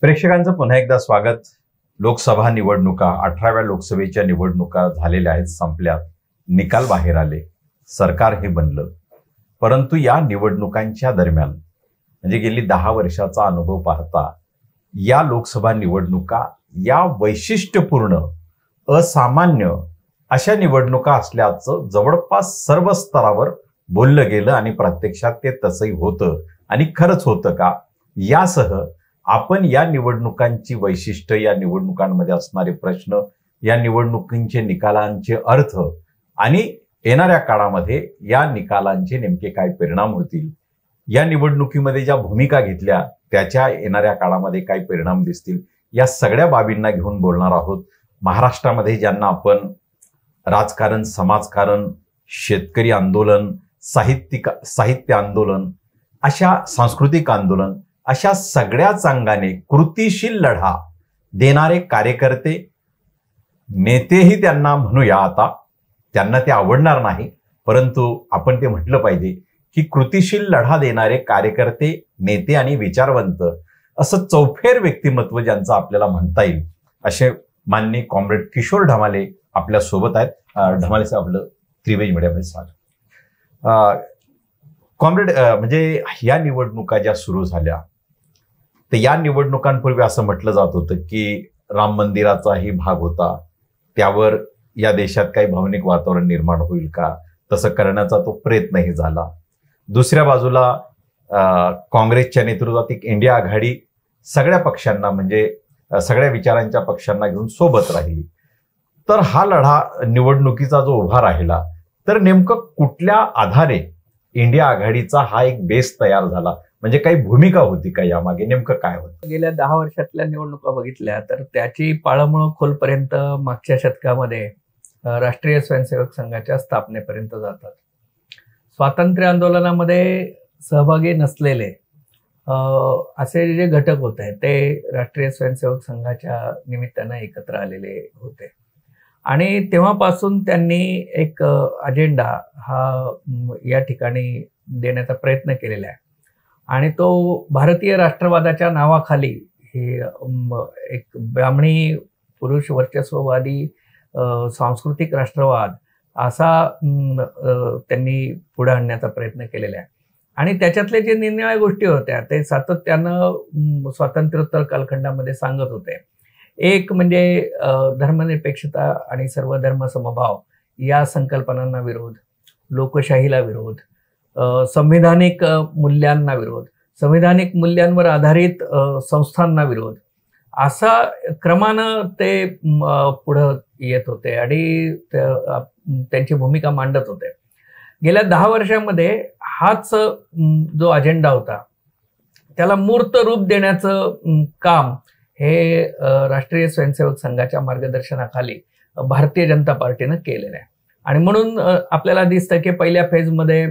प्रेक्षकांचं पुन्हा एकदा स्वागत। लोकसभा निवडणुका 18व्या लोकसभेच्या निवडणुका झालेल्या आहेत, संपल्यात, निकाल बाहेर आले, सरकार हे बनलं। परंतु या निवडणुकांच्या दरम्यान म्हणजे गेली 10 वर्षाचा अनुभव पाहता या लोकसभा निवडणुका या वैशिष्ट्यपूर्ण असामान्य अशा निवडणुका असल्याचं जवळपास सर्व स्तरावर बोललं गेलं आणि प्रत्यक्षात ते तसंही होतं आणि खरंच होतं का यासह आपण या निवडणुकांची वैशिष्ट्य, या निवडणुकांमध्ये असणारे प्रश्न, या निवडणुकींचे निकालांचे अर्थ आणि येणाऱ्या काळामध्ये या निकालांचे नेमके काय परिणाम होतील, या निवडणुकीमध्ये ज्या भूमिका घेतल्या त्याच्या येणाऱ्या काळामध्ये काय परिणाम दिसतील, या सगळ्या बाबींना घेऊन बोलणार आहोत। महाराष्ट्रामध्ये ज्यांना आपण राजकारण, समाजकारण, शेतकरी आंदोलन, साहित्य आंदोलन, अशा सांस्कृतिक आंदोलन, अशा सगळ्याच अंगाने कृतीशील लढा देणारे कार्यकर्ते, नेतेही त्यांना म्हणूया, आता त्यांना ते आवडणार नाही परंतु आपण ते म्हटलं पाहिजे की कृतीशील लढा देणारे कार्यकर्ते, नेते आणि विचारवंत असं चौफेर व्यक्तिमत्व ज्यांचं आपल्याला म्हणता येईल असे माननीय कॉम्रेड किशोर ढमाले आपल्या सोबत आहेत। ढमाले साहेब, आपलं त्रिवेज मीडियामध्ये स्वागत। कॉम्रेड, म्हणजे या निवडणुका ज्या सुरू झाल्या तर या निवडणुकांपूर्वी असं म्हटलं जात होतं की राम मंदिराचाही भाग होता, त्यावर या देशात काही भावनिक वातावरण निर्माण होईल का, तसं करण्याचा तो प्रयत्नही झाला। दुसऱ्या बाजूला काँग्रेसच्या नेतृत्वात एक इंडिया आघाडी सगळ्या पक्षांना, म्हणजे सगळ्या विचारांच्या पक्षांना घेऊन सोबत राहिली। तर हा लढा निवडणुकीचा जो उभा राहिला तर नेमकं कुठल्या आधारे इंडिया आघाडीचा हा एक बेस तयार झाला, म्हणजे काही भूमिका होती का यामागे, नेमकं काय होतं? गेल्या 10 वर्षातल्या निवडणुका बघितल्या तर त्याची पाळंमुळं खोलपर्यंत मागच्या शतकामध्ये राष्ट्रीय स्वयंसेवक संघाच्या स्थापनेपर्यंत जातात। स्वातंत्र्य आंदोलनामध्ये सहभागी नसलेले असे जे घटक होते ते राष्ट्रीय स्वयंसेवक संघाच्या निमित्तानं एकत्र आलेले होते आणि तेव्हापासून त्यांनी एक अजेंडा हा या ठिकाणी देण्याचा प्रयत्न केलेला आहे आणि तो भारतीय राष्ट्रवादाच्या नावाखाली हे एक ब्राह्मणी पुरुष वर्चस्ववादी सांस्कृतिक राष्ट्रवाद असा त्यांनी पुढे आणण्याचा प्रयत्न केलेला आहे आणि त्याच्यातले जे निरनिराळ्या गोष्टी होत्या ते सातत्यानं स्वातंत्र्योत्तर कालखंडामध्ये सांगत होते। एक म्हणजे धर्मनिरपेक्षता आणि सर्व धर्म समभाव या संकल्पनांना विरोध, लोकशाहीला विरोध, संविधानिक मूल्यांना विरोध, संविधानिक मूल्यांवर आधारित संस्थांना विरोध, असा क्रमानं ते पुढं येत होते आणि त्यांची भूमिका मांडत होते। गेल्या 10 वर्षांमध्ये हाच जो अजेंडा होता त्याला मूर्त रूप देण्याचं काम हे राष्ट्रीय स्वयंसेवक संघाच्या मार्गदर्शनाखाली भारतीय जनता पार्टीनं केलेलं आहे आणि म्हणून आपल्याला दिसतं की पहिल्या फेजमध्ये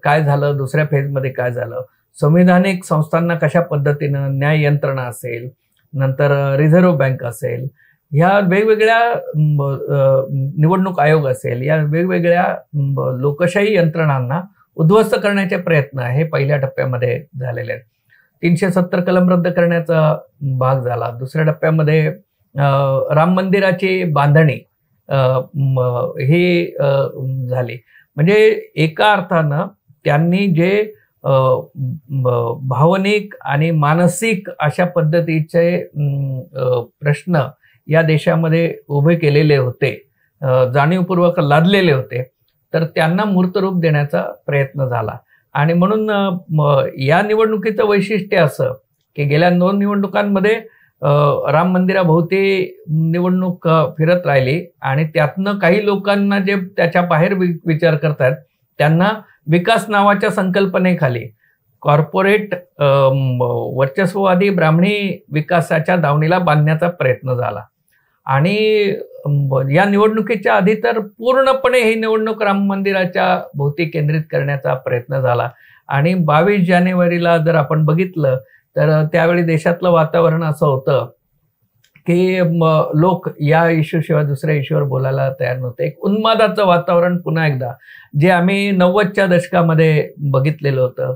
काय झालं, दुसऱ्या फेजमध्ये काय झालं, संविधानिक संस्थांना कशा पद्धतीनं, न्याय यंत्रणा असेल, नंतर रिझर्व्ह बँक असेल, ह्या वेगवेगळ्या निवडणूक आयोग असेल, या वेगवेगळ्या लोकशाही यंत्रणांना उद्ध्वस्त करण्याचे प्रयत्न हे पहिल्या टप्प्यामध्ये झालेले आहेत। 370 कलम रद्द करण्याचा भाग झाला। दुसऱ्या टप्प्यामध्ये राम मंदिराची बांधणी ही झाली। म्हणजे एका अर्थानं त्यांनी जे भावनिक आणि मानसिक अशा पद्धतीचे प्रश्न या देशामध्ये उभे केलेले होते, जाणीवपूर्वक लादलेले होते, तर त्यांना मूर्तरूप देण्याचा प्रयत्न झाला आणि म्हणून या निवडणुकीचं वैशिष्ट्य असं की गेल्या 2 निवडणुकांमध्ये राम मंदिराभोवती निवडणूक फिरत राहिली आणि त्यातनं काही लोकांना जे त्याच्या बाहेर विचार करतात त्यांना विकास नावाच्या संकल्पनेखाली कॉर्पोरेट वर्चस्ववादी ब्राह्मणी विकासाच्या दावणीला बांधण्याचा प्रयत्न झाला आणि या निवडणुकीच्या आधी तर पूर्णपणे ही निवडणूक राम मंदिराच्या भोवती केंद्रित करण्याचा प्रयत्न झाला आणि 22 जानेवारीला जर आपण बघितलं तर त्यावेळी देशातलं वातावरण असं होतं की लोक या इश्यूशिवाय दुसऱ्या इश्यूवर बोलायला तयार नव्हते। एक उन्मादाचं वातावरण पुन्हा एकदा जे आम्ही 90च्या दशकामध्ये बघितलेलं होतं,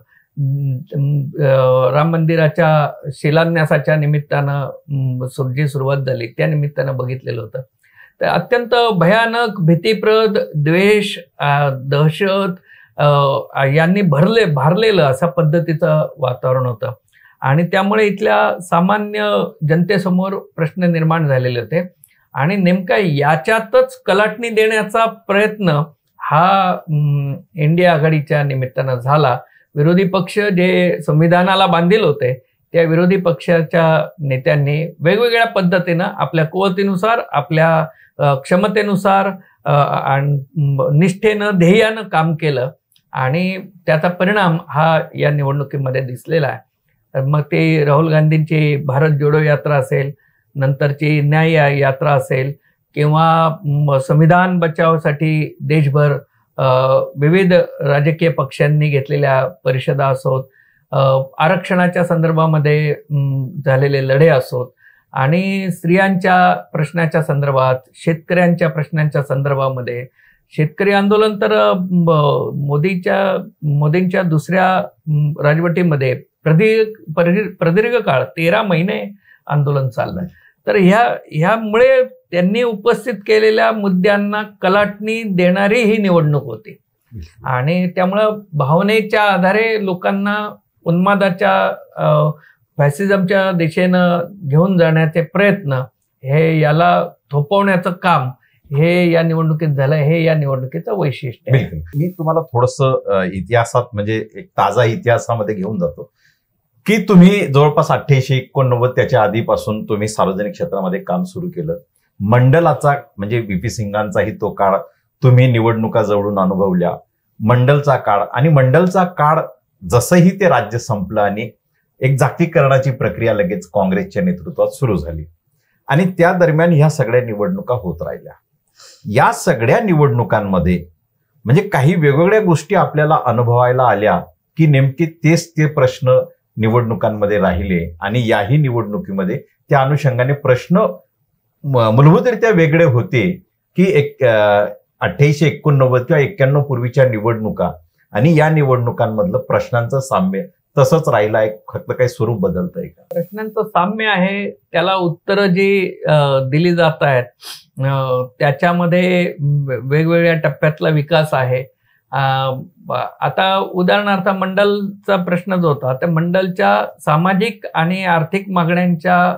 राम मंदिराच्या शिलान्यासाच्या निमित्तानं जी सुरुवात झाली त्या निमित्तानं बघितलेलं होतं. तर अत्यंत भयानक, भीतीप्रद, द्वेष, दहशत यांनी भारलेलं अशा पद्धतीचं वातावरण होतं आणि त्यामुळे इथल्या सामान्य जनतेसमोर प्रश्न निर्माण झालेले होते आणि नेमका याच्यातच कलाटणी देण्याचा प्रयत्न हा इंडिया आघाडीच्या निमित्तानं झाला. विरोधी पक्ष जे संविधानाला बांधील होते त्या विरोधी पक्षाच्या नेत्यांनी वेगवेगळ्या पद्धतीनं आपल्या कुवतीनुसार, आपल्या क्षमतेनुसार निष्ठेनं, ध्येयानं काम केलं आणि त्याचा परिणाम हा या निवडणुकीमध्ये दिसलेला आहे. मग ते राहुल गांधींची भारत जोडो यात्रा असेल, नंतरची न्याय यात्रा असेल किंवा संविधान बचावासाठी देशभर विविध राजकीय पक्षांनी घेतलेल्या परिषदा असोत, आरक्षणाच्या संदर्भामध्ये झालेले लढे असोत आणि स्त्रियांच्या प्रश्नाच्या संदर्भात, शेतकऱ्यांच्या प्रश्नांच्या संदर्भामध्ये शेतकरी आंदोलन तर मोदींच्या दुसऱ्या राजवटीमध्ये प्रदीर्घ काळ 13 महिने आंदोलन चाललंय. तर ह्यामुळे त्यांनी उपस्थित केलेल्या मुद्द्यांना कलाटणी देणारी ही निवडणूक होती आणि त्यामुळं भावनेच्या आधारे लोकांना उन्मादाच्या फॅसिझमच्या दिशेनं घेऊन जाण्याचे प्रयत्न हे याला थोपवण्याचं काम हे या निवडणुकीत झालं. हे या निवडणुकीचं वैशिष्ट्य आहे. मी तुम्हाला थोडंसं इतिहासात म्हणजे एक ताजा इतिहासामध्ये घेऊन जातो की तुम्ही जवळपास 88-89 त्याच्या आधीपासून तुम्ही सार्वजनिक क्षेत्रामध्ये काम सुरू केलं. मंडलाचा म्हणजे व्ही.पी. सिंगांचाही तो काळ तुम्ही निवडणुका जवळून अनुभवल्या. मंडलचा काळ आणि मंडलचा काळ जसंही ते राज्य संपलं आणि एक जागतिकीकरणाची प्रक्रिया लगेच काँग्रेसच्या नेतृत्वात सुरू झाली आणि त्या दरम्यान ह्या सगळ्या निवडणुका होत राहिल्या. या सगळ्या निवडणुकांमध्ये म्हणजे काही वेगवेगळ्या गोष्टी आपल्याला अनुभवायला आल्या की नेमके तेच ते प्रश्न निवडणुकांमध्ये राहिले आणि याही निवडणुकीमध्ये त्या अनुषंगाने प्रश्न मूलभूतरित्या वेगळे होते की 88-89 किंवा 91 पूर्वीच्या निवडणुका आणि या निवडणुकांमधलं प्रश्नांचं साम्य तसंच राहिलं आहे, फक्त काही स्वरूप बदलतंय का? प्रश्नांचं साम्य आहे, त्याला उत्तरं जी दिली जात आहेत त्याच्यामध्ये वेगवेगळ्या टप्प्यातला विकास आहे. आता उदाहरणार्थ मंडलचा प्रश्न जो होता त्या मंडलच्या सामाजिक आणि आर्थिक मागण्यांच्या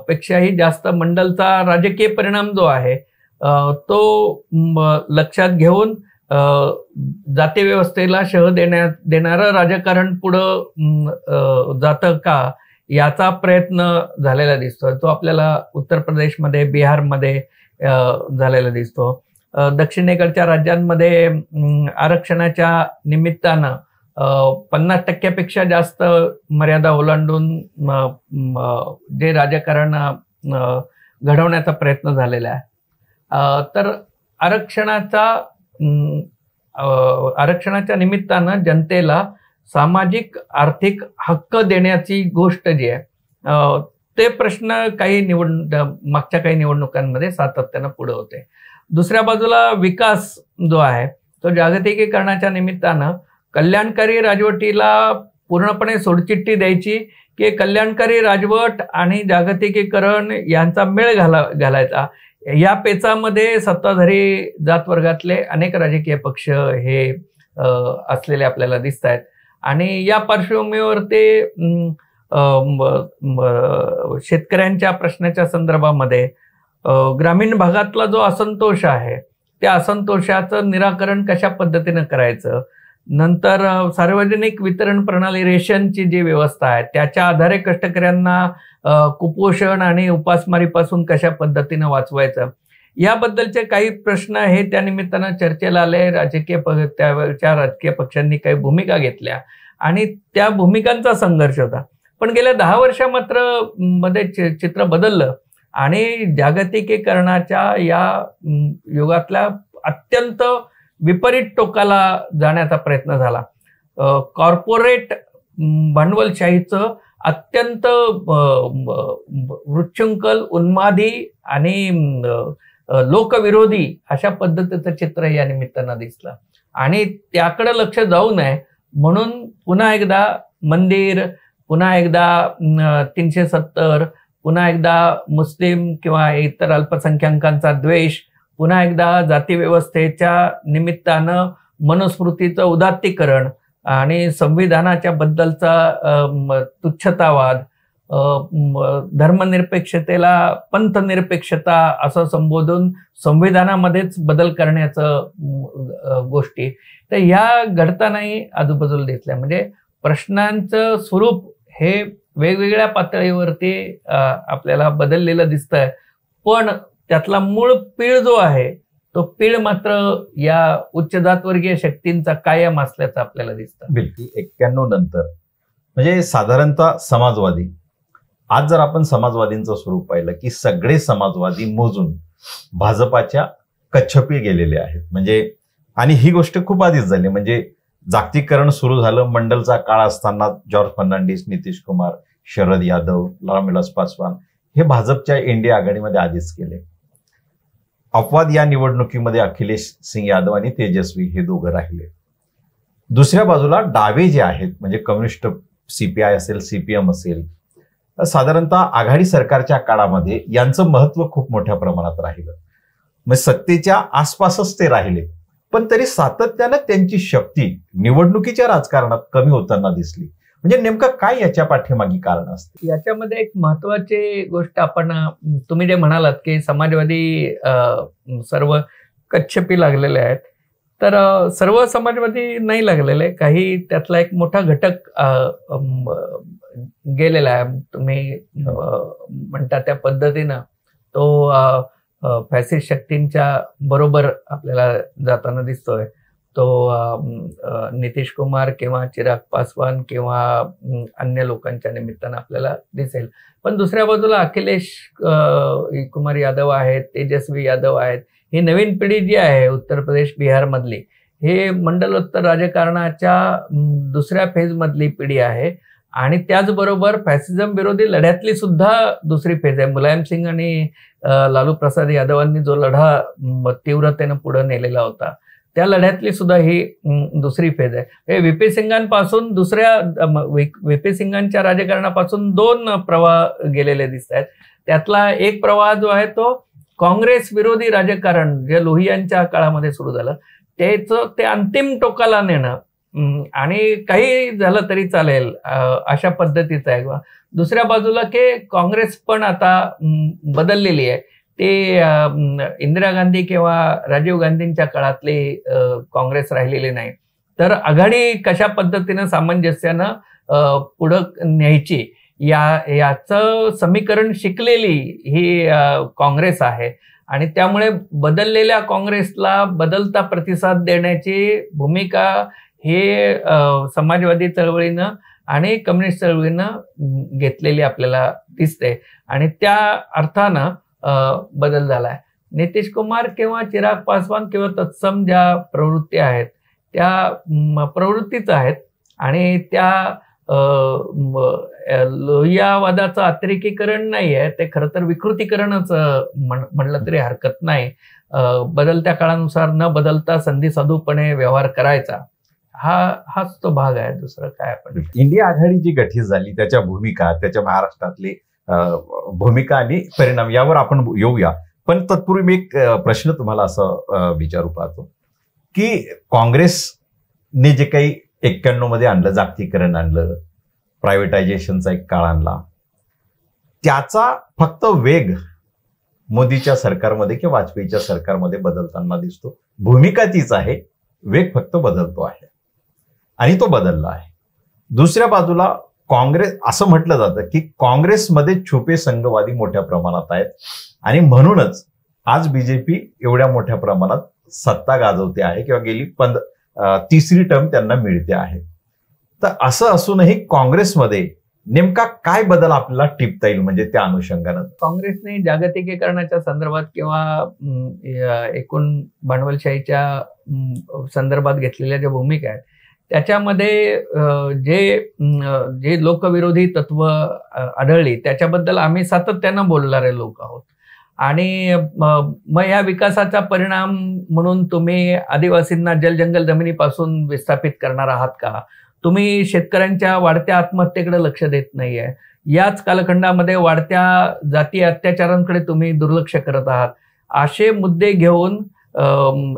पेक्षाही जास्त मंडलचा राजकीय परिणाम जो आहे तो लक्षात घेऊन जाती व्यवस्थेला शह देणारं राजकारण पुढं जातं का याचा प्रयत्न झालेला दिसतो. तो आपल्याला उत्तर प्रदेशमध्ये, बिहारमध्ये झालेला दिसतो. दक्षिणेकडच्या राज्यांमध्ये आरक्षणाच्या निमित्तानं 50% जास्त मर्यादा ओलांडून जे राजकारण घडवण्याचा प्रयत्न झालेला आहे. तर आरक्षणाच्या निमित्तानं जनतेला सामाजिक आर्थिक हक्क देण्याची गोष्ट जी आहे ते प्रश्न मागच्या काही निवडणुकांमध्ये सातत्यानं पुढे होते. दुसऱ्या बाजूला विकास जो आहे तो जागतिकीकरणाच्या निमित्तानं कल्याणकारी राजवटीला पूर्णपणे सोडचिठ्ठी द्यायची की कल्याणकारी राजवट आणि जागतिकीकरण यांचा मेळ घालायचा. या पेचामध्ये सत्ताधारी जात वर्गातले अनेक राजकीय पक्ष हे असलेले आपल्याला दिसत आहेत आणि या पार्श्वभूमीवर ते शेतकऱ्यांच्या प्रश्नाच्या संदर्भामध्ये ग्रामीण भागातला जो असंतोष आहे त्या असंतोषाचं निराकरण कशा पद्धतीनं करायचं, नंतर सार्वजनिक वितरण प्रणाली रेशनची जी व्यवस्था आहे त्याच्या आधारे कष्टकऱ्यांना कुपोषण आणि उपासमारीपासून कशा पद्धतीनं वाचवायचं, याबद्दलचे काही प्रश्न हे त्या निमित्तानं चर्चेला आले. त्यावेळच्या राजकीय पक्षांनी काही भूमिका घेतल्या आणि त्या भूमिकांचा संघर्ष होता. पण गेल्या 10 वर्षा मात्र मध्ये चित्र बदललं आणि जागतिकीकरणाच्या या युगातल्या अत्यंत विपरीत टोकाला जाण्याचा प्रयत्न झाला. कॉर्पोरेट भांडवलशाहीचं अत्यंत वृच्छृंखल, उन्मादी आणि लोकविरोधी अशा पद्धतीचं चित्र या निमित्तानं दिसलं आणि त्याकडे लक्ष जाऊ नये म्हणून पुन्हा एकदा मंदिर, पुन्हा एकदा 370, पुन्हा एकदा मुस्लिम किंवा इतर अल्पसंख्याकांचा द्वेष, पुन्हा एकदा जातीव्यवस्थेच्या निमित्तानं मनुस्मृतीचं उदात्तीकरण आणि संविधानाच्या बद्दलचा तुच्छतावाद, धर्मनिरपेक्षतेला पंथनिरपेक्षता असं संबोधून संविधानामध्येच बदल करण्याचं गोष्टी, तर ह्या घडतानाही आजूबाजूला दिसल्या. म्हणजे प्रश्नांचं स्वरूप हे वेगवेगळ्या पातळीवरती आपल्याला बदललेलं दिसतंय, पण त्यातला मूळ पीळ जो आहे तो पीळ मात्र या उच्चजातवर्गीय शक्तींचा कायम असल्याचं आपल्याला दिसतं. बिलकुल 91 नंतर म्हणजे साधारणतः समाजवादी, आज जर आपण समाजवादींचं स्वरूप पाहिलं की सगळे समाजवादी मोजून भाजपाच्या कच्छपी गेलेले आहेत. म्हणजे आणि ही गोष्ट खूप आधीच झाली. म्हणजे जागतिकीकरण सुरू झालं, मंडलचा काळ असताना जॉर्ज फर्नांडिस, नितीश कुमार, शरद यादव, रामविलास पासवान हे भाजपच्या इंडिया आघाडीमध्ये आधीच केले. अपवाद या निवडणुकीमध्ये अखिलेश सिंग यादव आणि तेजस्वी हे दोघं राहिले. दुसऱ्या बाजूला डावे जे आहेत म्हणजे कम्युनिस्ट, सीपीआय असेल, सीपीएम असेल, साधारणतः आघाडी सरकारच्या काळामध्ये यांचं महत्व खूप मोठ्या प्रमाणात राहिलं. म्हणजे सत्तेच्या आसपासच ते राहिले, पण तरी सातत्यानं त्यांची शक्ती निवडणुकीच्या राजकारणात कमी होताना दिसली. म्हणजे नेमकं काय याच्या पाठीमागे कारण असतं? याच्यामध्ये एक महत्वाची गोष्ट तुम्ही जे म्हणालात की समाजवादी सर्व कच्छपी लागलेले आहेत, तर सर्व समाजवादी नाही लागलेले, काही त्यातला एक मोठा घटक गेलेला आहे. तुम्ही म्हणता त्या पद्धतीनं तो फॅसिस्ट शक्तींच्या बरोबर आपल्याला जाताना दिसतोय. तो नितीश कुमार किंवा चिराग पासवान किंवा अन्य लोकांच्या निमित्तानं आपल्याला दिसेल. पण दुसऱ्या बाजूला अखिलेश कुमार यादव आहेत, तेजस्वी यादव आहेत. ही नवीन पिढी जी आहे उत्तर प्रदेश, बिहारमधली, हे मंडलोत्तर राजकारणाच्या दुसऱ्या फेजमधली पिढी आहे. आणि त्याचबरोबर फॅसिझम विरोधी लढ्यातली सुद्धा दुसरी फेज आहे. मुलायम सिंग आणि लालू प्रसाद यादवांनी जो लढा तीव्रतेनं पुढे नेलेला होता, त्या लढ्यातली सुद्धा ही दुसरी फेज आहे. व्हीपी सिंगांपासून व्हीपी सिंगांच्या राजकारणापासून 2 प्रवाह गेलेले दिसत आहेत. त्यातला एक प्रवाह जो आहे तो काँग्रेस विरोधी राजकारण जे लोहियांच्या काळामध्ये सुरू झालं, त्याचं ते अंतिम टोकाला नेणं आणि काही झालं तरी चालेल अशा पद्धतीचं आहे. दुसऱ्या बाजूला की काँग्रेस पण आता बदललेली आहे. ते इंदिरा गांधी किंवा राजीव गांधींच्या काळातले काँग्रेस राहिलेले नाही. तर आघाडी कशा पद्धतीनं सामंजस्यानं पुढं न्यायची याचं समीकरण शिकलेली ही काँग्रेस आहे. आणि त्यामुळे बदललेल्या काँग्रेसला बदलता प्रतिसाद देण्याची भूमिका हे समाजवादी चळवळीनं आणि कम्युनिस्ट चळवळीनं घेतलेली आपल्याला दिसते. आणि त्या अर्थानं बदल झालाय. नितीश कुमार किंवा चिराग पासवान किंवा तत्सम ज्या प्रवृत्ती आहेत त्या प्रवृत्तीच आहेत. आणि त्या लोहियावादाचं अतिरेकीकरण नाही आहे, ते खरं तर विकृतीकरणच म्हणलं तरी हरकत नाही. बदलत्या काळानुसार न बदलता संधी साधूपणे व्यवहार करायचा, हाच तो भाग आहे. दुसरं काय आपण इंडिया आघाडी जी गठीत झाली त्याच्या भूमिका, त्याच्या महाराष्ट्रातली भूमिका आणि परिणाम यावर आपण येऊया. पण तत्पूर्वी मी एक प्रश्न तुम्हाला असं विचारू पाहतो की काँग्रेसने जे काही 91 मध्ये आणलं, जागतिकीकरण आणलं, प्रायव्हेटायझेशनचा एक काळ आणला, त्याचा फक्त वेग मोदीच्या सरकारमध्ये किंवा वाजपेयीच्या सरकारमध्ये बदलताना दिसतो. भूमिका तीच आहे, वेग फक्त बदलतो आहे आणि तो बदलला आहे. दुसऱ्या बाजूला काँग्रेस, असं म्हटलं जातं की काँग्रेसमध्ये छुपे संघवादी मोठ्या प्रमाणात आहेत आणि म्हणूनच आज बीजेपी एवढ्या मोठ्या प्रमाणात सत्ता गाजवते आहे किंवा गेली 3री टर्म त्यांना मिळते आहे. तर असं असूनही काँग्रेसमध्ये नेमका काय बदल आपल्याला टिपता येईल म्हणजे त्या अनुषंगानं? काँग्रेसने जागतिकीकरणाच्या संदर्भात किंवा एकूण भांडवलशाहीच्या संदर्भात घेतलेल्या ज्या भूमिका आहेत त्याच्यामध्ये जे लोकविरोधी तत्व आढळली त्याच्याबद्दल आम्ही सातत्यानं बोलणारे लोक आहोत. आणि मग या विकासाचा परिणाम म्हणून तुम्ही आदिवासींना जलजंगल जमिनीपासून विस्थापित करणार आहात का? तुम्ही शेतकऱ्यांच्या वाढत्या आत्महत्येकडे लक्ष देत नाहीये. याच कालखंडामध्ये वाढत्या जाती अत्याचारांकडे तुम्ही दुर्लक्ष करत आहात. असे मुद्दे घेऊन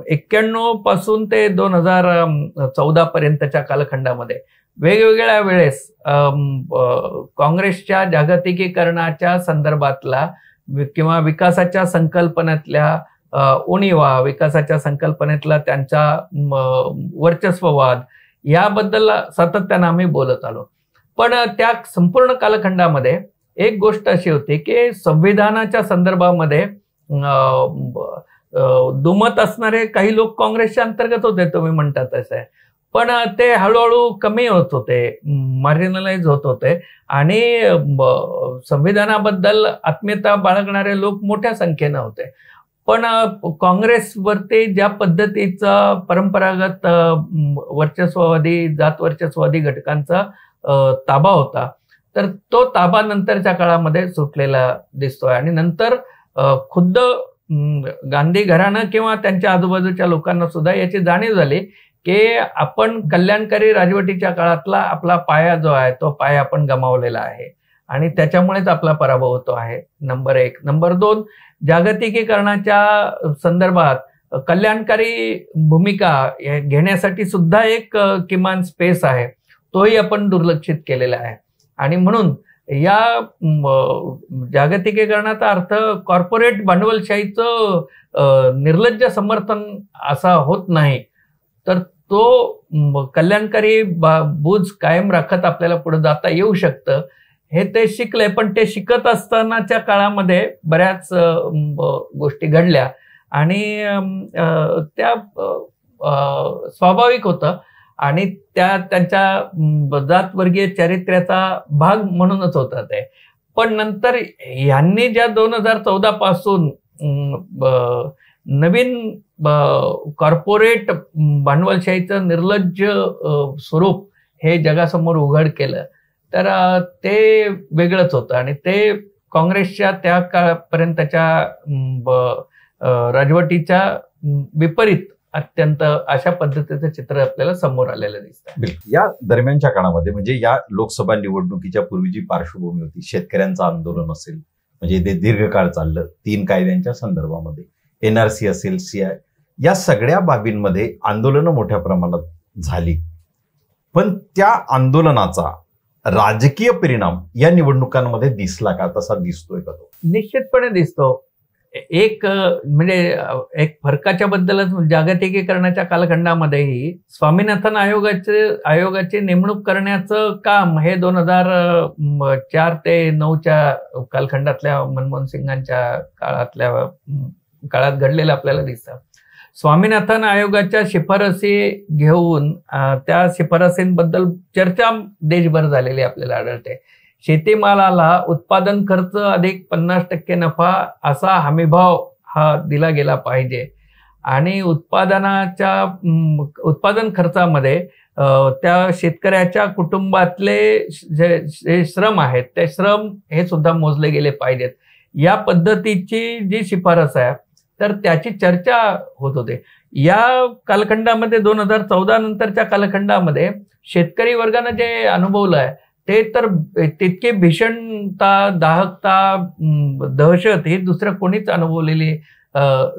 91 पासून ते 2014 पर्यंतच्या कालखंडामध्ये वेगवेगळ्या वेळेस काँग्रेसच्या जागतिकीकरणाच्या संदर्भातला किंवा विकासाच्या संकल्पनेतल्या उणीवा, विकासाच्या संकल्पनेतला त्यांचा वर्चस्ववाद याबद्दल सातत्यानं आम्ही बोलत आलो. पण त्या संपूर्ण कालखंडामध्ये एक गोष्ट अशी होती की संविधानाच्या संदर्भामध्ये दुमत असणारे काही लोक काँग्रेसच्या अंतर्गत होते, तुम्ही म्हणतात तसं आहे. पण ते हळूहळू कमी होत होते, मार्जिनलाइज होत होते आणि संविधानाबद्दल आत्मीयता बाळगणारे लोक मोठ्या संख्येनं होते. पण काँग्रेसवरती ज्या पद्धतीचा परंपरागत वर्चस्ववादी, जात वर्चस्ववादी घटकांचा ताबा होता, तर तो ताबा नंतरच्या काळामध्ये सुटलेला दिसतोय. आणि नंतर खुद्द गांधी घराणं किंवा त्यांच्या आजूबाजूच्या लोकांना सुद्धा याची जाणीव झाली की आपण कल्याणकारी राजवटीच्या काळातला आपला पाया जो आहे तो पाया आपण गमावलेला आहे आणि त्याच्यामुळेच आपला पराभव होतो आहे. नंबर 1. नंबर 2, जागतिकीकरणाच्या संदर्भात कल्याणकारी भूमिका घेण्यासाठी सुद्धा एक किमान स्पेस आहे, तोही आपण दुर्लक्षित केलेला आहे. आणि म्हणून या जागतिकीकरणाचा अर्थ कॉर्पोरेट भांडवलशाहीचं निर्लज्ज समर्थन असा होत नाही, तर तो कल्याणकारी बूज कायम राखत आपल्याला पुढे जाता येऊ शकतं हे ते शिकले. पण ते शिकत असतानाच्या काळामध्ये बऱ्याच गोष्टी घडल्या आणि त्या स्वाभाविक होतं आणि त्यांच्या जातवर्गीय चारित्र्याचा भाग म्हणूनच होता ते. पण नंतर यांनी ज्या 2014 पासून नवीन कॉर्पोरेट भांडवलशाहीचं निर्लज्ज स्वरूप हे जगासमोर उघड केलं, तर ते वेगळंच होतं आणि ते काँग्रेसच्या त्या काळापर्यंतच्या राजवटीच्या विपरीत अत्यंत अशा पद्धतीचं चित्र आपल्याला समोर आलेलं दिसतं. या दरम्यानच्या काळामध्ये म्हणजे या लोकसभा निवडणुकीच्या पूर्वी जी पार्श्वभूमी होती, शेतकऱ्यांचं आंदोलन असेल, म्हणजे ते दीर्घकाळ चाललं, 3 कायद्यांच्या संदर्भामध्ये, NRC असेल, CI, या सगळ्या बाबींमध्ये आंदोलनं मोठ्या प्रमाणात झाली. पण त्या आंदोलनाचा राजकीय परिणाम या निवडणुकांमध्ये दिसला का? तसा दिसतोय का तो? निश्चितपणे दिसतो. एक म्हणजे एक फरकाच्या बद्दलच जागतिकीकरणाच्या कालखंडामध्येही स्वामीनाथन आयोगाची नेमणूक करण्याचं काम हे 2004 ते 2009च्या कालखंडातल्या मनमोहन सिंगांच्या काळात घडलेलं आपल्याला दिसतं. स्वामीनाथन आयोगाच्या शिफारसी घेऊन त्या शिफारसींबद्दल चर्चा देशभर झालेली आपल्याला आढळते. शेतीमालाला उत्पादन खर्च अधिक 50% नफा असा हमीभाव हा दिला गेला पाहिजे आणि उत्पादन खर्चामध्ये त्या शेतकऱ्याच्या कुटुंबातले जे श्रम आहेत ते श्रम हे सुद्धा मोजले गेले पाहिजेत. या पद्धतीची जी शिफारस आहे तर त्याची चर्चा होत होते. या कालखंडामध्ये 2014 नंतरच्या कालखंडामध्ये शेतकरी वर्गानं जे अनुभवलं आहे ते तर तितके भीषणता, दाहकता, दहशत हे दुसरं कोणीच अनुभवलेली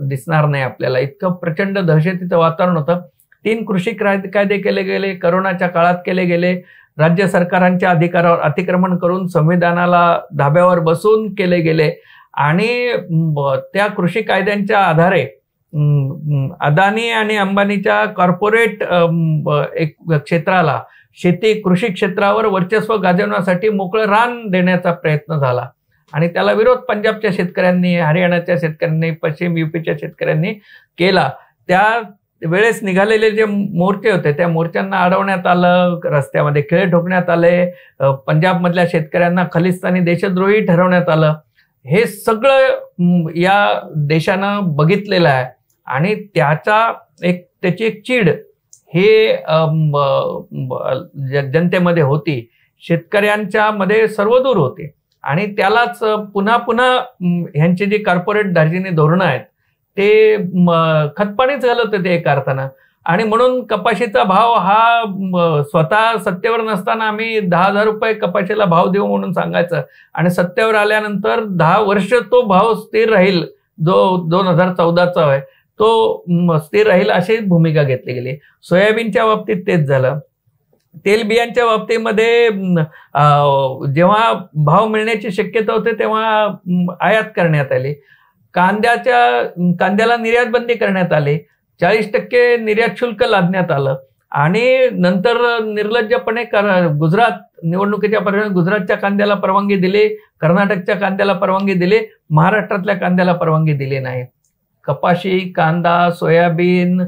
दिसणार नाही आपल्याला. इतकं प्रचंड दहशतीचं वातावरण होतं. 3 कृषी कायदे केले गेले, करोनाच्या काळात केले गेले, राज्य सरकारांच्या अधिकारावर अतिक्रमण करून संविधानाला धाब्यावर बसून केले गेले आणि त्या कृषी कायद्यांच्या आधारे अदानी आणि अंबानीच्या कॉर्पोरेट एक क्षेत्राला शेती कृषी क्षेत्रावर वर्चस्व गाजवण्यासाठी मोकळं रान देण्याचा प्रयत्न झाला आणि त्याला विरोध पंजाबच्या शेतकऱ्यांनी, हरियाणाच्या शेतकऱ्यांनी, पश्चिम UPच्या शेतकऱ्यांनी केला. त्या वेळेस निघालेले जे मोर्चे होते त्या मोर्चांना अडवण्यात आलं, रस्त्यामध्ये खिळे ठोकण्यात आले, पंजाबमधल्या शेतकऱ्यांना खलिस्तानी देशद्रोही ठरवण्यात आलं. हे सगळं या देशानं बघितलेलं आहे आणि त्याची एक चीड हे जनतेमध्ये होती, शेतकऱ्यांच्या मध्ये सर्वदूर होती आणि त्यालाच पुन्हा ह्यांची जी कॉर्पोरेट दार्जिनी धोरणं आहेत ते खतपाणीच घालत होते एका अर्थानं. आणि म्हणून कपाशीचा भाव हा स्वतः सत्तेवर नसताना आम्ही 10,000 रुपये कपाशीला भाव देऊ म्हणून सांगायचं आणि सत्तेवर आल्यानंतर 10 वर्ष तो भाव स्थिर राहील, जो 2014चा आहे तो स्थिर राहील अशी भूमिका घेतली गेली. सोयाबीनच्या बाबतीत तेच झालं. तेलबियांच्या बाबतीमध्ये जेव्हा भाव मिळण्याची शक्यता होते तेव्हा आयात करण्यात आली. कांद्याला निर्यात बंदी करण्यात आली. 40% निर्यात शुल्क लादण्यात आलं आणि नंतर निर्लज्जपणे गुजरात निवडणुकीच्या परिणामी गुजरातच्या कांद्याला परवानगी दिली, कर्नाटकच्या कांद्याला परवानगी दिली, महाराष्ट्रातल्या कांद्याला परवानगी दिली नाही. कपाशी, कांदा, सोयाबीन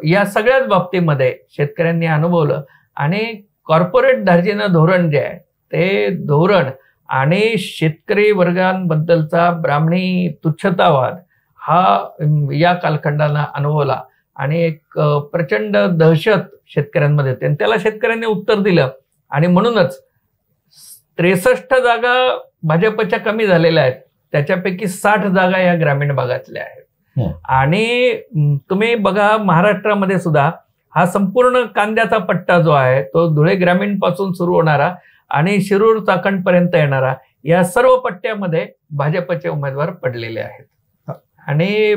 या सगळ्याच बाबतीमध्ये शेतकऱ्यांनी अनुभवलं आणि कॉर्पोरेट धार्जिनं धोरण जे आहे ते धोरण आणि शेतकरी वर्गांबद्दलचा ब्राह्मणी तुच्छतावाद हा या कालखंडाला अनुभवला आणि एक प्रचंड दहशत शेतकऱ्यांमध्ये होती आणि त्याला शेतकऱ्यांनी उत्तर दिलं आणि म्हणूनच 63 जागा भाजपच्या कमी झालेल्या आहेत, त्याच्यापैकी 60 जागा या ग्रामीण भागातल्या आहेत. आणि तुम्ही बघा महाराष्ट्रामध्ये सुद्धा हा संपूर्ण कांद्याचा पट्टा जो आहे तो धुळे ग्रामीण पासून सुरू होणारा आणि शिरूर चाकणपर्यंत येणारा या सर्व पट्ट्यामध्ये भाजपचे उमेदवार पडलेले आहेत. आणि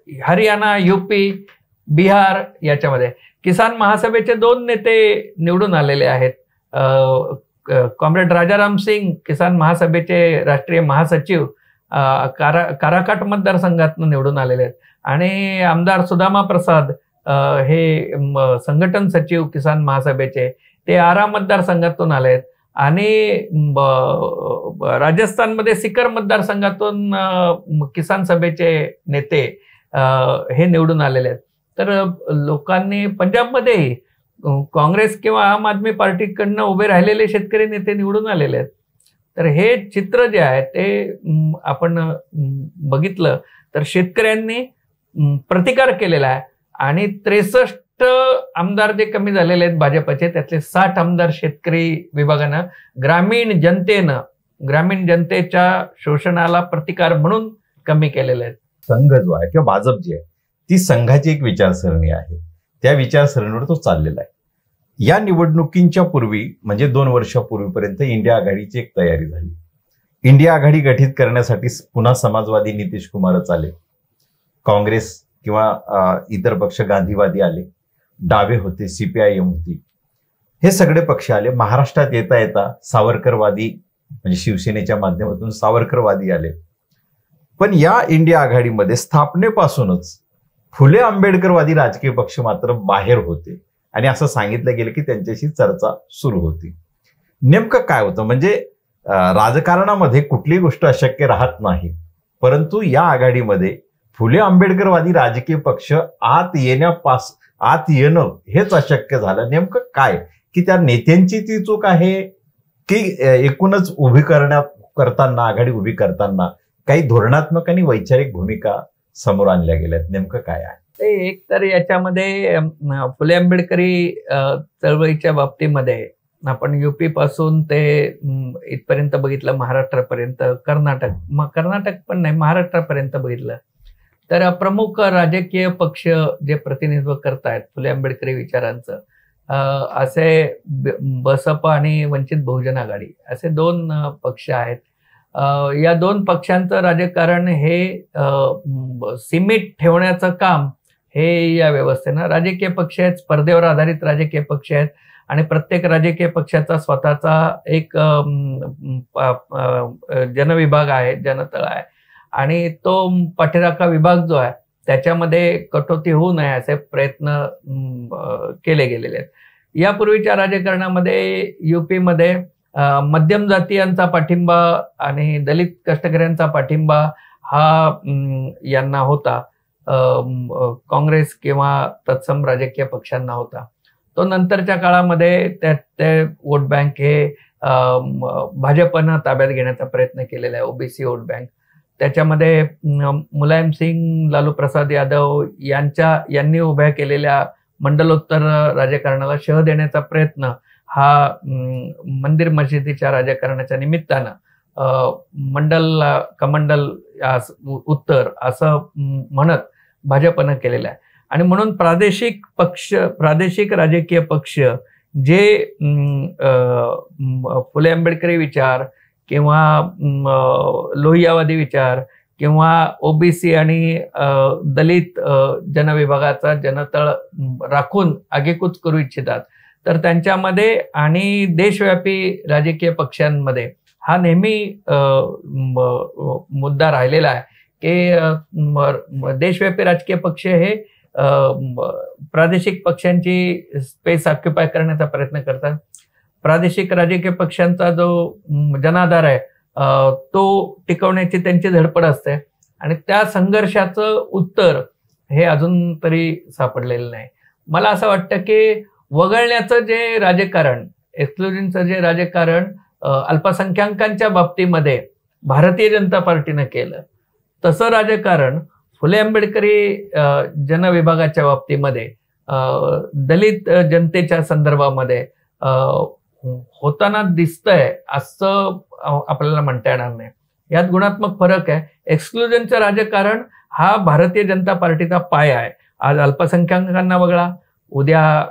हरियाणा, युपी, बिहार याच्यामध्ये किसान महासभेचे 2 नेते निवडून आलेले आहेत. कॉम्रेड राजाराम सिंग किसान महासभेचे राष्ट्रीय महासचिव काराकाट मतदारसंघातून निवडून आलेले आहेत आणि आमदार सुदामा प्रसाद हे संघटन सचिव किसान महासभेचे ते आरा मतदारसंघातून आले आहेत आणि राजस्थानमध्ये सिकर मतदारसंघातून किसान सभेचे नेते हे निवडून आलेले आहेत. तर लोकांनी पंजाबमध्येही काँग्रेस किंवा आम आदमी पार्टीकडनं उभे राहिलेले शेतकरी नेते निवडून आलेले आहेत. तर हे चित्र जे आहे ते आपण बघितलं तर शेतकऱ्यांनी प्रतिकार केलेला आहे आणि 63 आमदार जे कमी झालेले आहेत भाजपचे त्यातले 60 आमदार शेतकरी विभागानं ग्रामीण जनतेच्या शोषणाला प्रतिकार म्हणून कमी केलेले आहेत. संघ जो आहे किंवा भाजप जी आहे ती संघाची एक विचारसरणी आहे, त्या विचारसरणीवर तो चाललेला आहे. या निवडणुकींच्या पूर्वी म्हणजे 2 वर्षापूर्वीपर्यंत इंडिया आघाडीची एक तयारी झाली. इंडिया आघाडी गठीत करण्यासाठी पुन्हा समाजवादी नितीश कुमारच आले, काँग्रेस किंवा इतर पक्ष गांधीवादी आले, डावे होते, CPIM होती, हे सगळे पक्ष आले. महाराष्ट्रात येता येता सावरकरवादी म्हणजे शिवसेनेच्या माध्यमातून सावरकरवादी आले. पण या इंडिया आघाडीमध्ये स्थापनेपासूनच फुले आंबेडकरवादी राजकीय पक्ष मात्र बाहेर होते आणि असं सांगितलं गेलं की त्यांच्याशी चर्चा सुरू होती. नेमकं काय होतं म्हणजे राजकारणामध्ये कुठलीही गोष्ट अशक्य राहत नाही, परंतु या आघाडीमध्ये फुले आंबेडकरवादी राजकीय पक्ष आत येणं हेच अशक्य झालं. नेमकं काय की त्या नेत्यांची ती चूक आहे की एकूणच करताना आघाडी उभी करताना काही धोरणात्मक आणि वैचारिक भूमिका समोर आणल्या गेल्यात? नेमकं काय आहे ते? एक तर याच्यामध्ये फुले आंबेडकरी चळवळीच्या बाबतीमध्ये आपण UP पासून ते इथपर्यंत बघितलं, महाराष्ट्रापर्यंत, कर्नाटक पण नाही, महाराष्ट्रापर्यंत बघितलं तर प्रमुख राजकीय पक्ष जे प्रतिनिधित्व करतायत फुले आंबेडकरी विचारांचं असे बसपा आणि वंचित बहुजन आघाडी असे 2 पक्ष आहेत. या 2 पक्षांचं राजकारण हे सीमित ठेवण्याचं काम हे या व्यवस्थेनं, राजकीय पक्ष आहेत, स्पर्धेवर आधारित राजकीय पक्ष आहेत आणि प्रत्येक राजकीय पक्षाचा स्वतःचा एक जनविभाग आहे, जनतळ आहे आणि तो पाठीराखा विभाग जो आहे त्याच्यामध्ये कटोती होऊ नये असे प्रयत्न केले गेलेले आहेत. यापूर्वीच्या राजकारणामध्ये UP मध्ये मध्यम जातीयांचा पाठिंबा आणि दलित कष्टकऱ्यांचा पाठिंबा हा यांना होता, काँग्रेस किंवा तत्सम राजकीय पक्षांना होता. तो नंतरच्या काळामध्ये ते वोट बँक हे भाजपनं ताब्यात घेण्याचा प्रयत्न केलेला आहे, OBC वोट बँक. त्याच्यामध्ये मुलायम सिंग, लालू प्रसाद यादव यांनी उभ्या केलेल्या मंडलोत्तर राजकारणाला शह देण्याचा प्रयत्न हा मंदिर मशिदीच्या राजकारणाच्या निमित्तानं कमंडल उत्तर असं म्हणत भाजपनं केलेलं आहे. आणि म्हणून प्रादेशिक राजकीय पक्ष जे फुले आंबेडकरी विचार किंवा लोहियावादी विचार किंवा ओबीसी आणि दलित जनविभागाचा जनतळ राखून आगेकूच करू इच्छितात, तर त्यांच्यामध्ये आणि देशव्यापी राजकीय पक्षांमध्ये हा नेहमी मुद्दा राहिलेला आहे की देशव्यापी राजकीय पक्ष हे प्रादेशिक पक्षांची स्पेस ऑक्युपाय करण्याचा प्रयत्न करतात. प्रादेशिक राजकीय पक्षांचा जो जनाधार आहे तो टिकवण्याची त्यांची धडपड असते आणि त्या संघर्षाचं उत्तर हे अजून तरी सापडलेलं नाही. मला असं वाटतं की वगळण्याचं जे राजकारण, एक्सक्लुजनचं जे राजकारण अल्पसंख्याकांच्या बाबतीमध्ये भारतीय जनता पार्टीनं केलं, तसं राजकारण फुले आंबेडकरी जनविभागाच्या बाबतीमध्ये दलित जनतेच्या संदर्भामध्ये होताना दिसतंय असं आपल्याला म्हणता येणार नाही. यात गुणात्मक फरक आहे. एक्सक्लुजनचं राजकारण हा भारतीय जनता पार्टीचा पाया आहे. आज अल्पसंख्याकांना वगळा, उद्या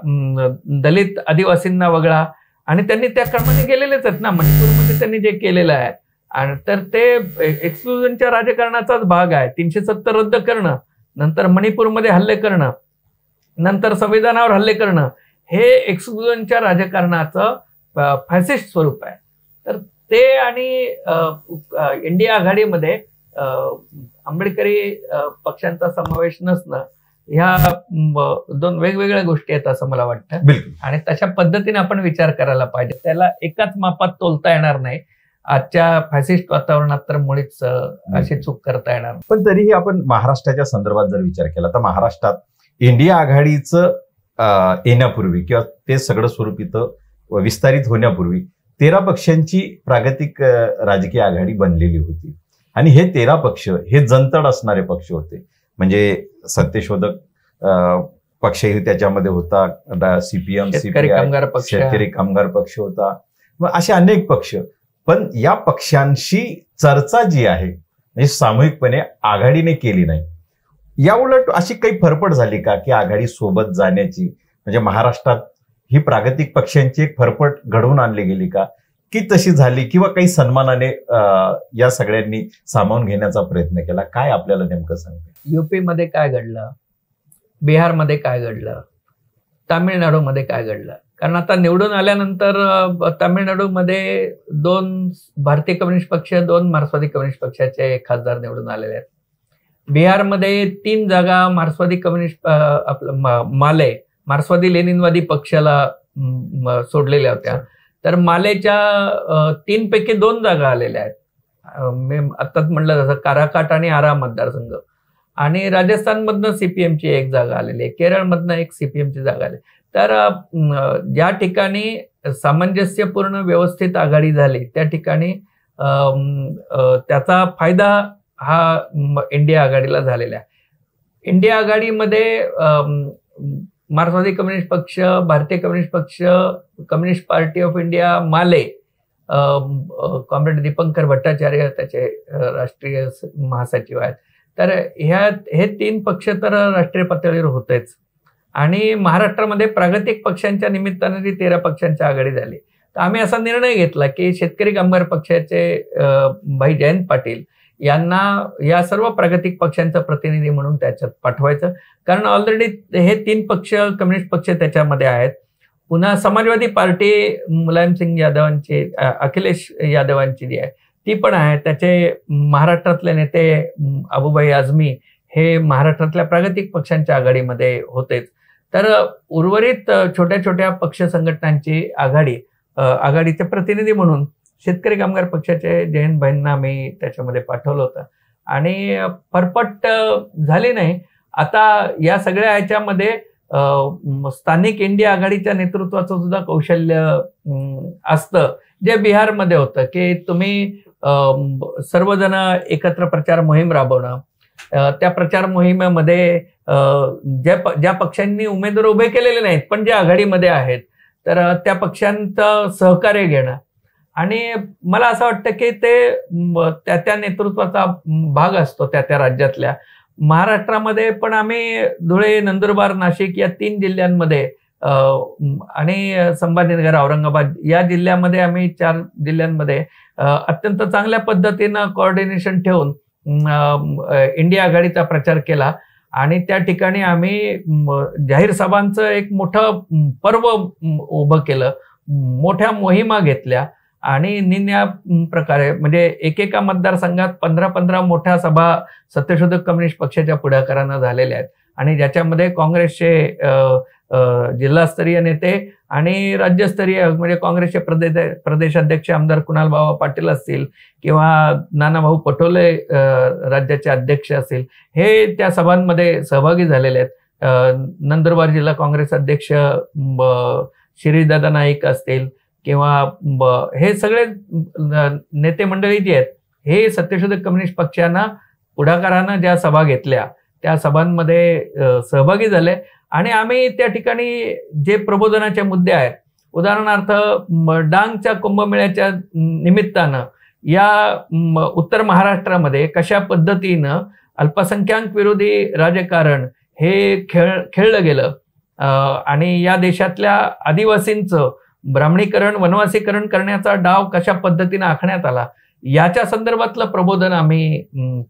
दलित आदिवासींना वगळा, आणि त्यांनी त्या क्रमाने गेलेलेच आहेत ना. मणिपूरमध्ये त्यांनी जे केलेलं आहे आणि तर ते एक्सक्लुजनच्या राजकारणाचाच भाग आहे. 370 रद्द करणं, नंतर मणिपूरमध्ये हल्ले करणं, नंतर संविधानावर हल्ले करणं, हे एक्सक्लुजनच्या राजकारणाचं फॅसिस्ट स्वरूप आहे. तर ते आणि इंडिया आघाडीमध्ये आंबेडकरी पक्षांचा समावेश नसणं ह्या दोन वेगवेगळ्या गोष्टी आहेत असं मला वाटतं. आणि तशा पद्धतीने आपण विचार करायला पाहिजे. त्याला एकाच मापात तोलता येणार नाही. आजच्या फॅसिस्ट वातावरणात तर मुळीच अशी चूक करता येणार. पण तरीही आपण महाराष्ट्राच्या संदर्भात जर विचार केला तर महाराष्ट्रात इंडिया आघाडीचं येण्यापूर्वी किंवा ते सगळं स्वरूप इथं विस्तारित होण्यापूर्वी 13 पक्षांची प्रागतिक राजकीय आघाडी बनलेली होती आणि हे 13 पक्ष हे जनतड असणारे पक्ष होते. म्हणजे सत्यशोधक पक्षही त्याच्यामध्ये होता, सीपीएम, शेतकरी कामगार पक्ष होता, मग असे अनेक पक्ष. पण या पक्षांशी चर्चा जी आहे म्हणजे सामूहिकपणे आघाडीने केली नाही. या उलट अशी काही फरफट झाली का की आघाडी सोबत जाण्याची, म्हणजे महाराष्ट्रात ही प्रागतिक पक्षांची एक फरफट घडवून आणली गेली का, की तशी झाली किंवा काही सन्मानाने या सगळ्यांनी सामावून घेण्याचा प्रयत्न केला? काय आपल्याला नेमकं सांगते? युपी मध्ये काय घडलं, बिहारमध्ये काय घडलं, तामिळनाडूमध्ये काय घडलं? कारण आता निवडून आल्यानंतर तामिळनाडूमध्ये 2 भारतीय कम्युनिस्ट पक्ष, 2 मार्क्सवादी कम्युनिस्ट पक्षाचे खासदार निवडून आलेले आहेत. बिहारमध्ये 3 जागा मार्क्सवादी कम्युनिस्ट मार्क्सवादी लेनिनवादी पक्षाला सोडलेल्या होत्या. तर मालेच्या 3 पैकी 2 जागा आलेल्या आहेत. मी आत्ताच म्हटलं जसं काराकाट आणि आरा मतदारसंघ. आणि राजस्थानमधनं सीपीएमची 1 जागा आलेली आहे, केरळमधनं 1 सीपीएमची जागा आली. तर ज्या ठिकाणी सामंजस्यपूर्ण व्यवस्थित आघाडी झाली त्या ठिकाणी त्याचा फायदा हा इंडिया आघाडीला झालेला आहे. इंडिया आघाडीमध्ये मार्क्सवादी कम्युनिस्ट पक्ष, भारतीय कम्युनिस्ट पक्ष, कम्युनिस्ट पार्टी ऑफ इंडिया, माले, कॉम्रेड दीपंकर भट्टाचार्य त्याचे राष्ट्रीय महासचिव आहेत. तर हे 3 पक्ष तर राष्ट्रीय पातळीवर होतेच. आणि महाराष्ट्रामध्ये प्रागतिक पक्षांच्या निमित्ताने ती 13 पक्षांची आघाडी झाली. तर आम्ही असा निर्णय घेतला की शेतकरी कामगार पक्षाचे भाई जयंत पाटील यांना या सर्व प्रागतिक पक्षांचा प्रतिनिधी म्हणून त्याच्यात पाठवायचं. कारण ऑलरेडी हे 3 पक्ष कम्युनिस्ट पक्ष त्याच्यामध्ये आहेत. पुन्हा समाजवादी पार्टी मुलायमसिंग यादवांची, अखिलेश यादवांची जी आहे ती पण आहे. त्याचे महाराष्ट्रातले नेते अबुभाई आझमी हे महाराष्ट्रातल्या प्रागतिक पक्षांच्या आघाडीमध्ये होतेच. तर उर्वरित छोट्या छोट्या पक्ष संघटनांची आघाडीचे प्रतिनिधी म्हणून शेतकरी कामगार पक्षाचे जयंत भाईंना मी त्याच्यामध्ये पाठवलं होतं आणि फरफट झाली नाही. आता या सगळ्या ह्याच्यामध्ये स्थानिक इंडिया आघाडीच्या नेतृत्वाचं सुद्धा कौशल्य असतं, जे बिहारमध्ये होतं की तुम्ही सर्वजण एकत्र प्रचार मोहीम राबवणं, त्या प्रचार मोहिमेमध्ये ज्या पक्षांनी उमेदवार उभे केलेले नाहीत पण जे आघाडीमध्ये आहेत तर त्या पक्षांचं सहकार्य घेणं. आणि मला असं वाटतं की ते त्या नेतृत्वाचा भाग असतो त्या राज्यातल्या. महाराष्ट्रामध्ये पण आम्ही धुळे, नंदुरबार, नाशिक या 3 जिल्ह्यांमध्ये आणि संभाजीनगर, औरंगाबाद या जिल्ह्यामध्ये आम्ही 4 जिल्ह्यांमध्ये अत्यंत चांगल्या पद्धतीनं कोऑर्डिनेशन ठेवून इंडिया आघाडीचा प्रचार केला आणि त्या ठिकाणी आम्ही जाहीर सभांचं एक मोठं पर्व उभं केलं, मोठ्या मोहिमा घेतल्या आणि निन्या प्रकारे म्हणजे एकेका मतदारसंघात 15-15 मोठ्या सभा सत्यशोधक कम्युनिस्ट पक्षाच्या पुढाकारानं झालेल्या आहेत आणि ज्याच्यामध्ये काँग्रेसचे जिल्हास्तरीय नेते आणि राज्यस्तरीय म्हणजे काँग्रेसचे प्रदेशाध्यक्ष आमदार कुणाल बाबा पाटील असतील किंवा नानाभाऊ पटोले राज्याचे अध्यक्ष असतील, हे त्या सभांमध्ये सहभागी झालेले आहेत. नंदुरबार जिल्हा काँग्रेस अध्यक्ष शिरीषदादा नाईक असतील किंवा हे सगळे नेते मंडळी जी आहेत हे सत्यशोधक कम्युनिस्ट पक्षानं पुढाकारानं ज्या सभा घेतल्या त्या सभांमध्ये सहभागी झाले आणि आम्ही त्या ठिकाणी जे प्रबोधनाचे मुद्दे आहेत, उदाहरणार्थ डांगच्या कुंभमेळ्याच्या निमित्तानं या उत्तर महाराष्ट्रामध्ये कशा पद्धतीनं अल्पसंख्याक विरोधी राजकारण हे खेळलं गेलं आणि या देशातल्या आदिवासींचं ब्राह्मणीकरण, वनवासीकरण करण्याचा डाव कशा पद्धतीनं आखण्यात आला याच्या संदर्भातलं प्रबोधन आम्ही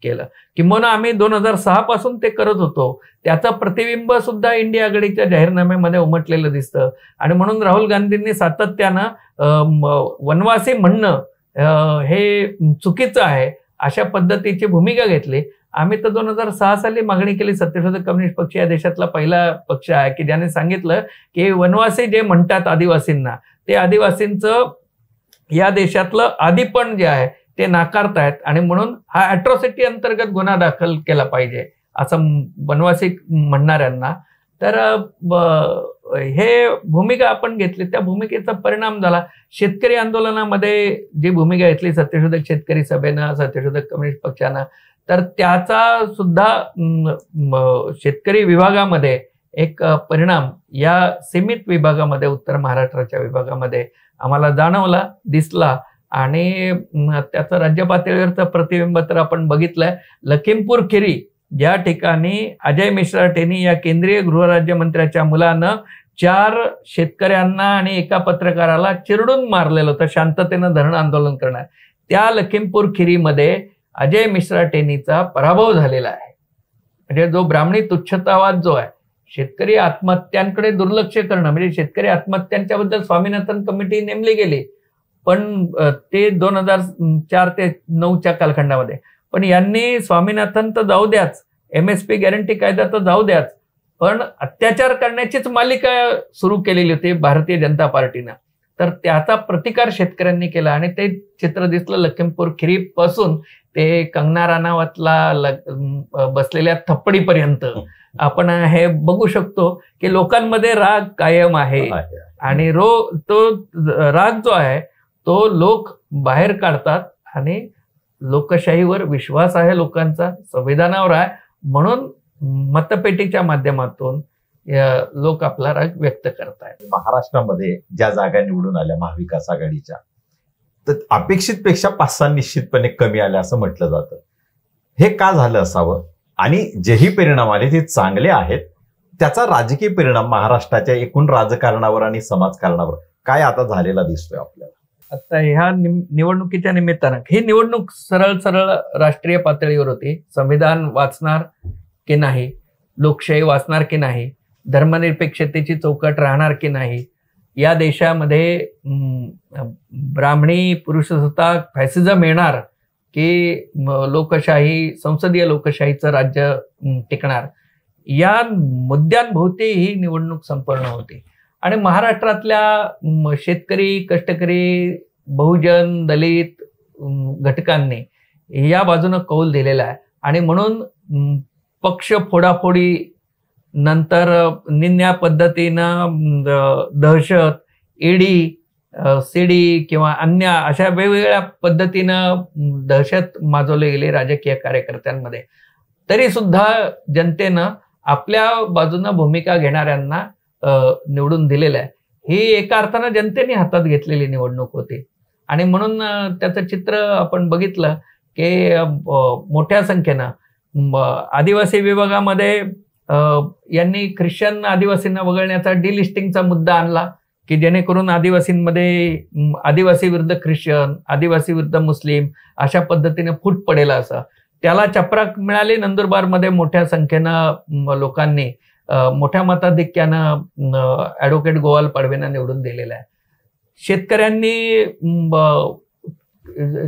केलं. किंबहुना आम्ही 2006 पासून ते करत होतो, त्याचं प्रतिबिंब सुद्धा इंडिया आघाडीच्या जाहीरनाम्यामध्ये उमटलेलं दिसतं आणि म्हणून राहुल गांधींनी सातत्यानं वनवासी म्हणणं हे चुकीचं आहे अशा पद्धतीची भूमिका घेतली. आम्ही तर 2006 साली मागणी केली. सत्यशोधक कम्युनिस्ट पक्ष या देशातला पहिला पक्ष आहे की ज्याने सांगितलं की वनवासी जे म्हणतात आदिवासींना, ते आदिवासींचं या देशातलं आदिपण जे आहे ते नाकारतायत आणि म्हणून हा अॅट्रॉसिटी अंतर्गत गुन्हा दाखल केला पाहिजे असं वनवासी म्हणणाऱ्यांना. तर हे भूमिका आपण घेतली, त्या भूमिकेचा परिणाम झाला. शेतकरी आंदोलनामध्ये जी भूमिका घेतली सत्यशोधक शेतकरी सभेनं, सत्यशोधक कम्युनिस्ट पक्षानं, तर त्याचा सुद्धा शेतकरी विभागामध्ये एक परिणाम या सीमित विभागामध्ये, उत्तर महाराष्ट्राच्या विभागामध्ये आम्हाला जाणवला, दिसला आणि त्याचं राज्य पातळीवरचं प्रतिबिंब तर आपण बघितलंय. लखीमपूर खिरी ज्या ठिकाणी अजय मिश्रा टेनी या केंद्रीय गृहराज्यमंत्र्याच्या मुलानं 4 शेतकऱ्यांना आणि एका पत्रकाराला चिरडून मारलेलं होतं शांततेनं धरणं आंदोलन करणार, त्या लखीमपूर खिरीमध्ये अजय मिश्रा टेनीचा पराभव झालेला आहे. म्हणजे जो ब्राह्मणी तुच्छतावाद जो आहे, शेतकरी आत्महत्यांकडे दुर्लक्ष करणं, म्हणजे शेतकरी आत्महत्यांच्या बद्दल स्वामीनाथन कमिटी नेमली गेली पण ते 2004 ते 2009च्या कालखंडामध्ये, पण यांनी स्वामीनाथन तर जाऊ द्याच, MSP गॅरंटी कायदा तर जाऊ द्याच, पण अत्याचार करण्याचीच मालिका सुरू केलेली होती भारतीय जनता पार्टीनं. तर त्याचा प्रतिकार शेतकऱ्यांनी केला आणि ते चित्र दिसलं लखीमपूर खिरी पासून ते कंगना राणावतला बसलेल्या थप्पडीपर्यंत. आपण हे बघू शकतो की लोकांमध्ये राग कायम आहे आणि तो राग जो आहे तो लोक बाहेर काढतात आणि लोकशाहीवर विश्वास आहे लोकांचा, संविधानावर आहे, म्हणून मतपेटीच्या माध्यमातून लोक आपला राग व्यक्त करतायत. महाराष्ट्रामध्ये ज्या जागा निवडून आल्या महाविकास आघाडीच्या, तर अपेक्षित पेक्षा 5-6 निश्चितपणे कमी आल्या असं म्हटलं जातं. हे का झालं असावं आणि जेही परिणाम आले ते चांगले आहेत, त्याचा राजकीय परिणाम महाराष्ट्राच्या एकूण राजकारणावर आणि समाजकारणावर काय आता झालेला दिसतोय आपल्याला? आता ह्या निवडणुकीच्या निमित्तानं ही निवडणूक सरळ राष्ट्रीय पातळीवर होती. संविधान वाचणार की नाही, लोकशाही वाचणार की नाही, धर्मनिरपेक्षतेची चौकट राहणार की नाही, या देशामध्ये ब्राह्मणी पुरुषसत्ताक फॅसिझम येणार की लोकशाही, संसदीय लोकशाहीचं राज्य टिकणार, या मुद्द्यांभोवती ही निवडणूक संपन्न होती. आणि महाराष्ट्रातल्या शेतकरी, कष्टकरी, बहुजन, दलित घटकांनी या बाजूनं कौल दिलेला आहे आणि म्हणून पक्ष फोडाफोडी नंतर निन्या पद्धतीनं दहशत, ईडी, सीडी किंवा अन्य अशा वेगवेगळ्या पद्धतीनं दहशत माजवली गेली राजकीय कार्यकर्त्यांमध्ये, तरी सुद्धा जनतेनं आपल्या बाजूनं भूमिका घेणाऱ्यांना निवडून दिलेलं आहे. ही एका अर्थानं जनतेने हातात घेतलेली निवडणूक होती आणि म्हणून त्याचं चित्र आपण बघितलं की मोठ्या संख्येनं आदिवासी विभागामध्ये यांनी ख्रिश्चन आदिवासींना वगळण्याचा डिलिस्टिंगचा मुद्दा आणला की जेणेकरून आदिवासींमध्ये आदिवासी विरुद्ध ख्रिश्चन, आदिवासी विरुद्ध मुस्लिम अशा पद्धतीने फूट पडेल असं. त्याला चपराक मिळाली. नंदुरबारमध्ये मोठ्या संख्येनं लोकांनी मोठ्या मताधिक्यानं ॲडव्होकेट गोवाल पाडवेंना निवडून दिलेला आहे.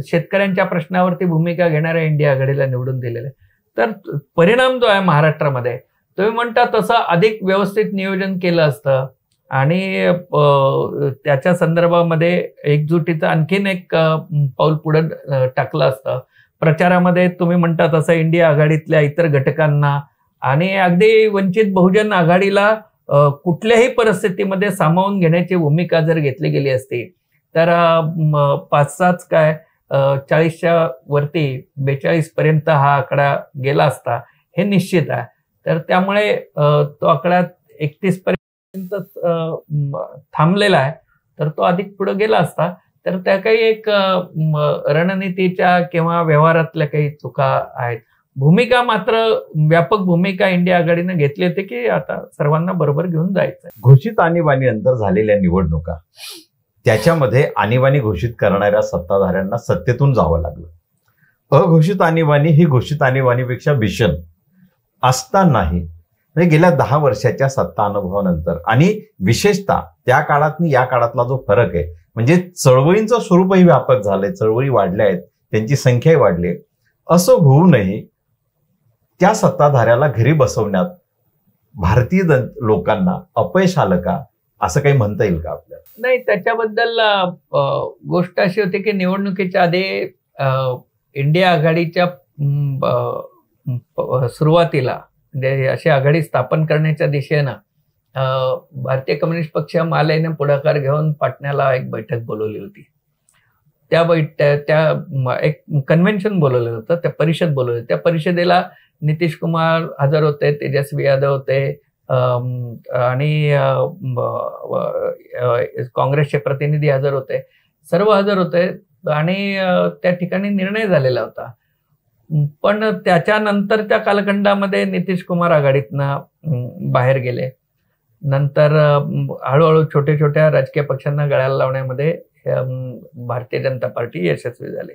शेतकऱ्यांच्या प्रश्नावरती भूमिका घेणाऱ्या इंडिया आघाडीला निवडून दिलेलं आहे. तर परिणाम जो आहे महाराष्ट्रामध्ये, तुम्ही म्हणता तसं अधिक व्यवस्थित नियोजन केलं असतं आणि त्याच्या संदर्भामध्ये एकजुटीचं आणखीन एक पाऊल पुढे टाकलं असतं. प्रचारामध्ये तुम्ही म्हणता तसं इंडिया आघाडीतल्या इतर घटकांना आणि अगदी वंचित बहुजन आघाडीला कुठल्याही परिस्थितीमध्ये सामावून घेण्याची भूमिका जर घेतली गेली असती तर 5-6 काय 40च्या वरती 42 पर्यंत हा आकडा गेला असता, हे निश्चित आहे. तर त्यामुळे तो आकडा 31 पर्यंत थांबलेला आहे. तर तो अधिक पुढे गेला असता तर त्या काही एक रणनीतीच्या किंवा व्यवहारातल्या काही चुका आहेत. भूमिका मात्र व्यापक भूमिका इंडिया आघाडीने घेतली होती की आता सर्वांना बरोबर घेऊन जायचं. घोषित आणीबाणीनंतर झालेल्या निवडणुका, त्याच्यामध्ये आणीबाणी घोषित करणाऱ्या सत्ताधाऱ्यांना सत्तेतून जावं लागलं. अघोषित आणीबाणी ही घोषित आणीबाणीपेक्षा भीषण असतानाही म्हणजे गेल्या 10 वर्षाच्या सत्ता अनुभवानंतर आणि विशेषतः त्या काळात या काळातला जो फरक आहे, म्हणजे चळवळींचं स्वरूपही व्यापक झालंय, चळवळी वाढल्या आहेत, त्यांची संख्याही वाढली आहे. असं होऊनही त्या सत्ताधाऱ्याला घरी बसवण्यात भारतीय लोकांना अपयश आलं का, असं काही म्हणता येईल का आपल्याला? नाही, त्याच्याबद्दल गोष्ट अशी होती की निवडणुकीच्या आधी इंडिया आघाडीच्या सुरुवातीला म्हणजे अशी आघाडी स्थापन करण्याच्या दिशेनं भारतीय कम्युनिस्ट पक्ष मालेने पुढाकार घेऊन पाटण्याला एक बैठक बोलवली होती. त्या एक कन्व्हेन्शन बोलवलं होतं, त्या परिषद बोलवली. त्या परिषदेला नितीश कुमार हजर होते, तेजस्वी यादव होते आणि काँग्रेसचे प्रतिनिधी हजर होते, सर्व हजर होते आणि त्या ठिकाणी निर्णय झालेला होता. पण त्याच्यानंतरच्या कालखंडामध्ये नितीश कुमार आघाडीतनं बाहेर गेले. नंतर हळूहळू छोट्या राजकीय पक्षांना गळ्याला लावण्यामध्ये भारतीय जनता पार्टी यशस्वी झाली.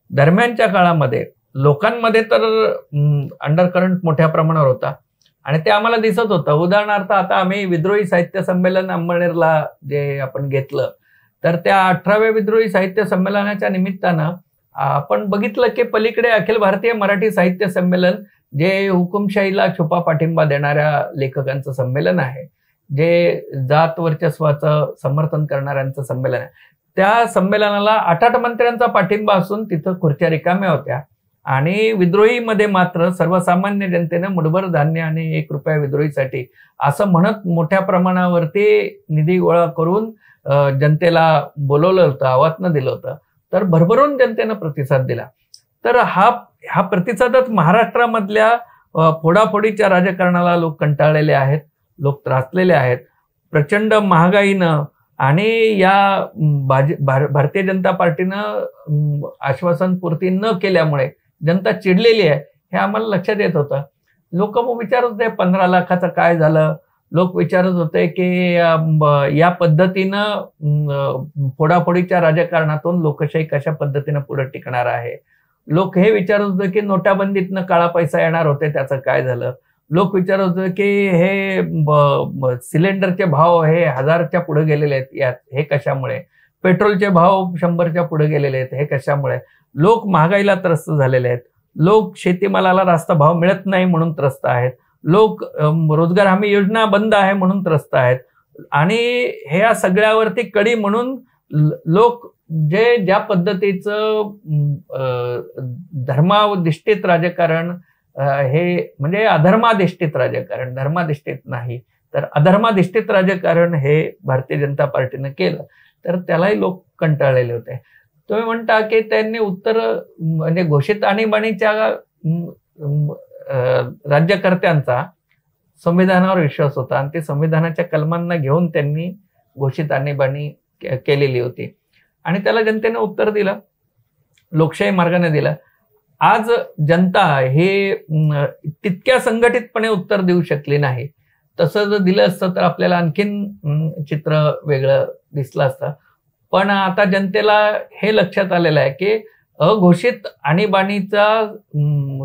दरम्यानच्या काळामध्ये लोकांमध्ये तर अंडरकरंट मोठ्या प्रमाणावर होता आणि ते आम्हाला दिसत होतं. उदाहरणार्थ आता आम्ही विद्रोही साहित्य संमेलन अंमळनेरला जे आपण घेतलं, तर त्या 18व्या विद्रोही साहित्य संमेलनाच्या निमित्तानं आपण बघितलं की पलीकडे अखिल भारतीय मराठी साहित्य संमेलन, जे हुकुमशाहीला छुपा पाठिंबा देणाऱ्या लेखकांचं संमेलन आहे, जे जात वर्चस्वाचं समर्थन करणाऱ्यांचं संमेलन आहे, त्या संमेलनाला 8 मंत्र्यांचा पाठिंबा असून तिथं खुर्च्या रिकाम्या होत्या आणि विद्रोहीमध्ये मात्र सर्वसामान्य जनतेने मुठभर धान्य आणि 1 रुपया विद्रोहीसाठी असं म्हणत मोठ्या प्रमाणावरती निधी गोळा करून जनतेला बोलवलं होतं, आवाहन दिलं होतं. तर भरभरून जनतेनं प्रतिसाद दिला. तर हा प्रतिसादात महाराष्ट्रामधल्या फोडाफोडीच्या राजकारणाला लोक कंटाळलेले आहेत, लोक त्रासलेले आहेत. प्रचंड महागाईनं आणि या भारतीय जनता पार्टीनं आश्वासनपूर्ती न केल्यामुळे जनता चिडलेली आहे, हे आम्हाला लक्षात येत होतं. लोक मग विचारत होते 15 लाखाचं काय झालं. लोक विचारत होते की या पद्धतीनं फोडाफोडीच्या राजकारणातून लोकशाही कशा पद्धतीनं पुढे टिकणार आहे. लोक हे विचारत होते की नोटाबंदीतनं काळा पैसा येणार होते, त्याचं काय झालं. लोक विचारत होते की हे सिलेंडरचे भाव हे 1000च्या पुढे गेलेले आहेत, हे कशामुळे. पेट्रोलचे भाव 100च्या पुढे गेलेले आहेत, हे कशामुळे. लोक महागाईला त्रस्त झालेले आहेत. लोक शेतीमालाला रास्त भाव मिळत नाही म्हणून त्रस्त आहेत. लोक रोजगार हमी योजना बंद आहे म्हणून त्रस्त आहेत. आणि ह्या सगळ्यावरती कडी म्हणून लोक ज्या पद्धतीचं धर्माधिष्ठित राजकारण, हे म्हणजे अधर्माधिष्ठित राजकारण, धर्माधिष्ठित नाही तर अधर्माधिष्ठित राजकारण हे भारतीय जनता पार्टीनं केलं, तर त्यालाही लोक कंटाळलेले होते. तुम्ही म्हणता की त्यांनी उत्तर म्हणजे घोषित आणीबाणीच्या राज्यकर्त्यांचा संविधानावर विश्वास होता आणि ते संविधानाच्या कलमांना घेऊन त्यांनी घोषित आणीबाणी केलेली होती आणि त्याला जनतेने उत्तर दिलं, लोकशाही मार्गाने दिलं. आज जनता हे तितक्या संघटितपणे उत्तर देऊ शकली नाही. तसं जर दिलं असतं तर आपल्याला आणखीन चित्र वेगळं दिसलं असतं. पण आता जनतेला हे लक्षात आलेलं आहे की अघोषित आणीबाणीचा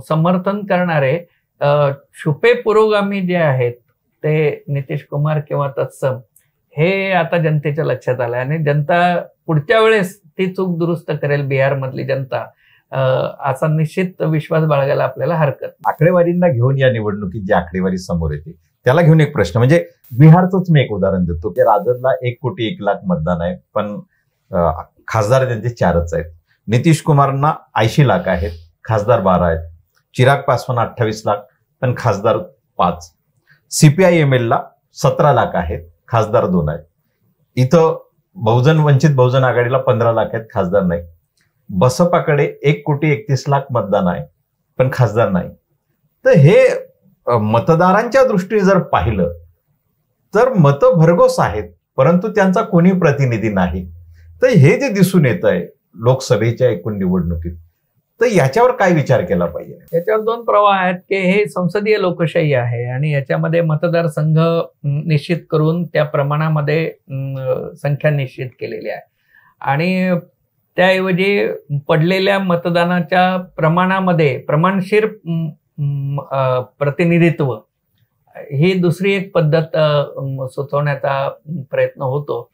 समर्थन करणारे छुपे पुरोगामी जे आहेत ते नितीश कुमार किंवा तत्सम हे आता जनतेच्या लक्षात आलंय आणि जनता पुढच्या वेळेस ती चूक दुरुस्त करेल बिहारमधली जनता, असा निश्चित विश्वास बाळगायला आपल्याला हरकत. आकडेवारींना घेऊन या निवडणुकीत जी आकडेवारी समोर येते त्याला घेऊन एक प्रश्न, म्हणजे बिहारचंच मी एक उदाहरण देतो की राजदला 1,01,00,000 मतदान आहे, पण खासदार त्यांचे 4च आहेत. नितीश कुमारना 80 लाख आहेत, खासदार 12 आहेत. चिराग पासवान 28 लाख, पण खासदार 5. CPI-ML ला 17 लाख आहेत, खासदार 2 आहेत. इथं वंचित बहुजन आघाडीला 15 लाख आहेत, खासदार नाही. बसपाकडे 1,31,00,000 मतदान आहे, पण खासदार नाही. तर हे मतदारांच्या दृष्टीने जर पाहिलं तर मतं भरघोस आहेत, परंतु त्यांचा कोणी प्रतिनिधी नाही. तर हे जे दिसून येत आहे लोकसभेच्या एकूण निवडणुकीत, तर याच्यावर काय विचार केला पाहिजे? याच्यावर 2 प्रवाह आहेत की हे संसदीय लोकशाही आहे आणि याच्यामध्ये मतदारसंघ निश्चित करून त्या प्रमाणामध्ये संख्या निश्चित केलेली आहे आणि त्याऐवजी पडलेल्या मतदानाच्या प्रमाणामध्ये प्रमाणशीर प्रतिनिधित्व ही दुसरी एक पद्धत सुचवण्याचा प्रयत्न होतो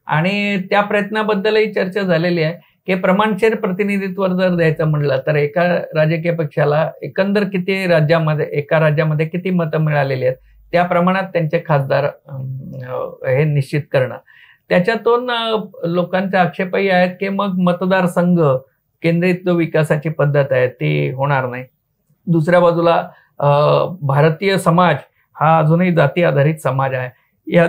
आणि त्या प्रयत्नाबद्दलही चर्चा झालेली आहे की प्रमाणशीर प्रतिनिधित्व जर द्यायचं म्हटलं तर एका राजकीय पक्षाला एकंदर किती एका राज्यामध्ये किती मतं मिळालेली आहेत त्या प्रमाणात त्यांचे खासदार हे निश्चित करणं. त्याच्यातून लोकांचा आक्षेपही आहेत की मग मतदारसंघ केंद्रित विकासाची पद्धत आहे ती होणार नाही. दुसऱ्या बाजूला भारतीय समाज हा अजूनही जाती आधारित समाज आहे. या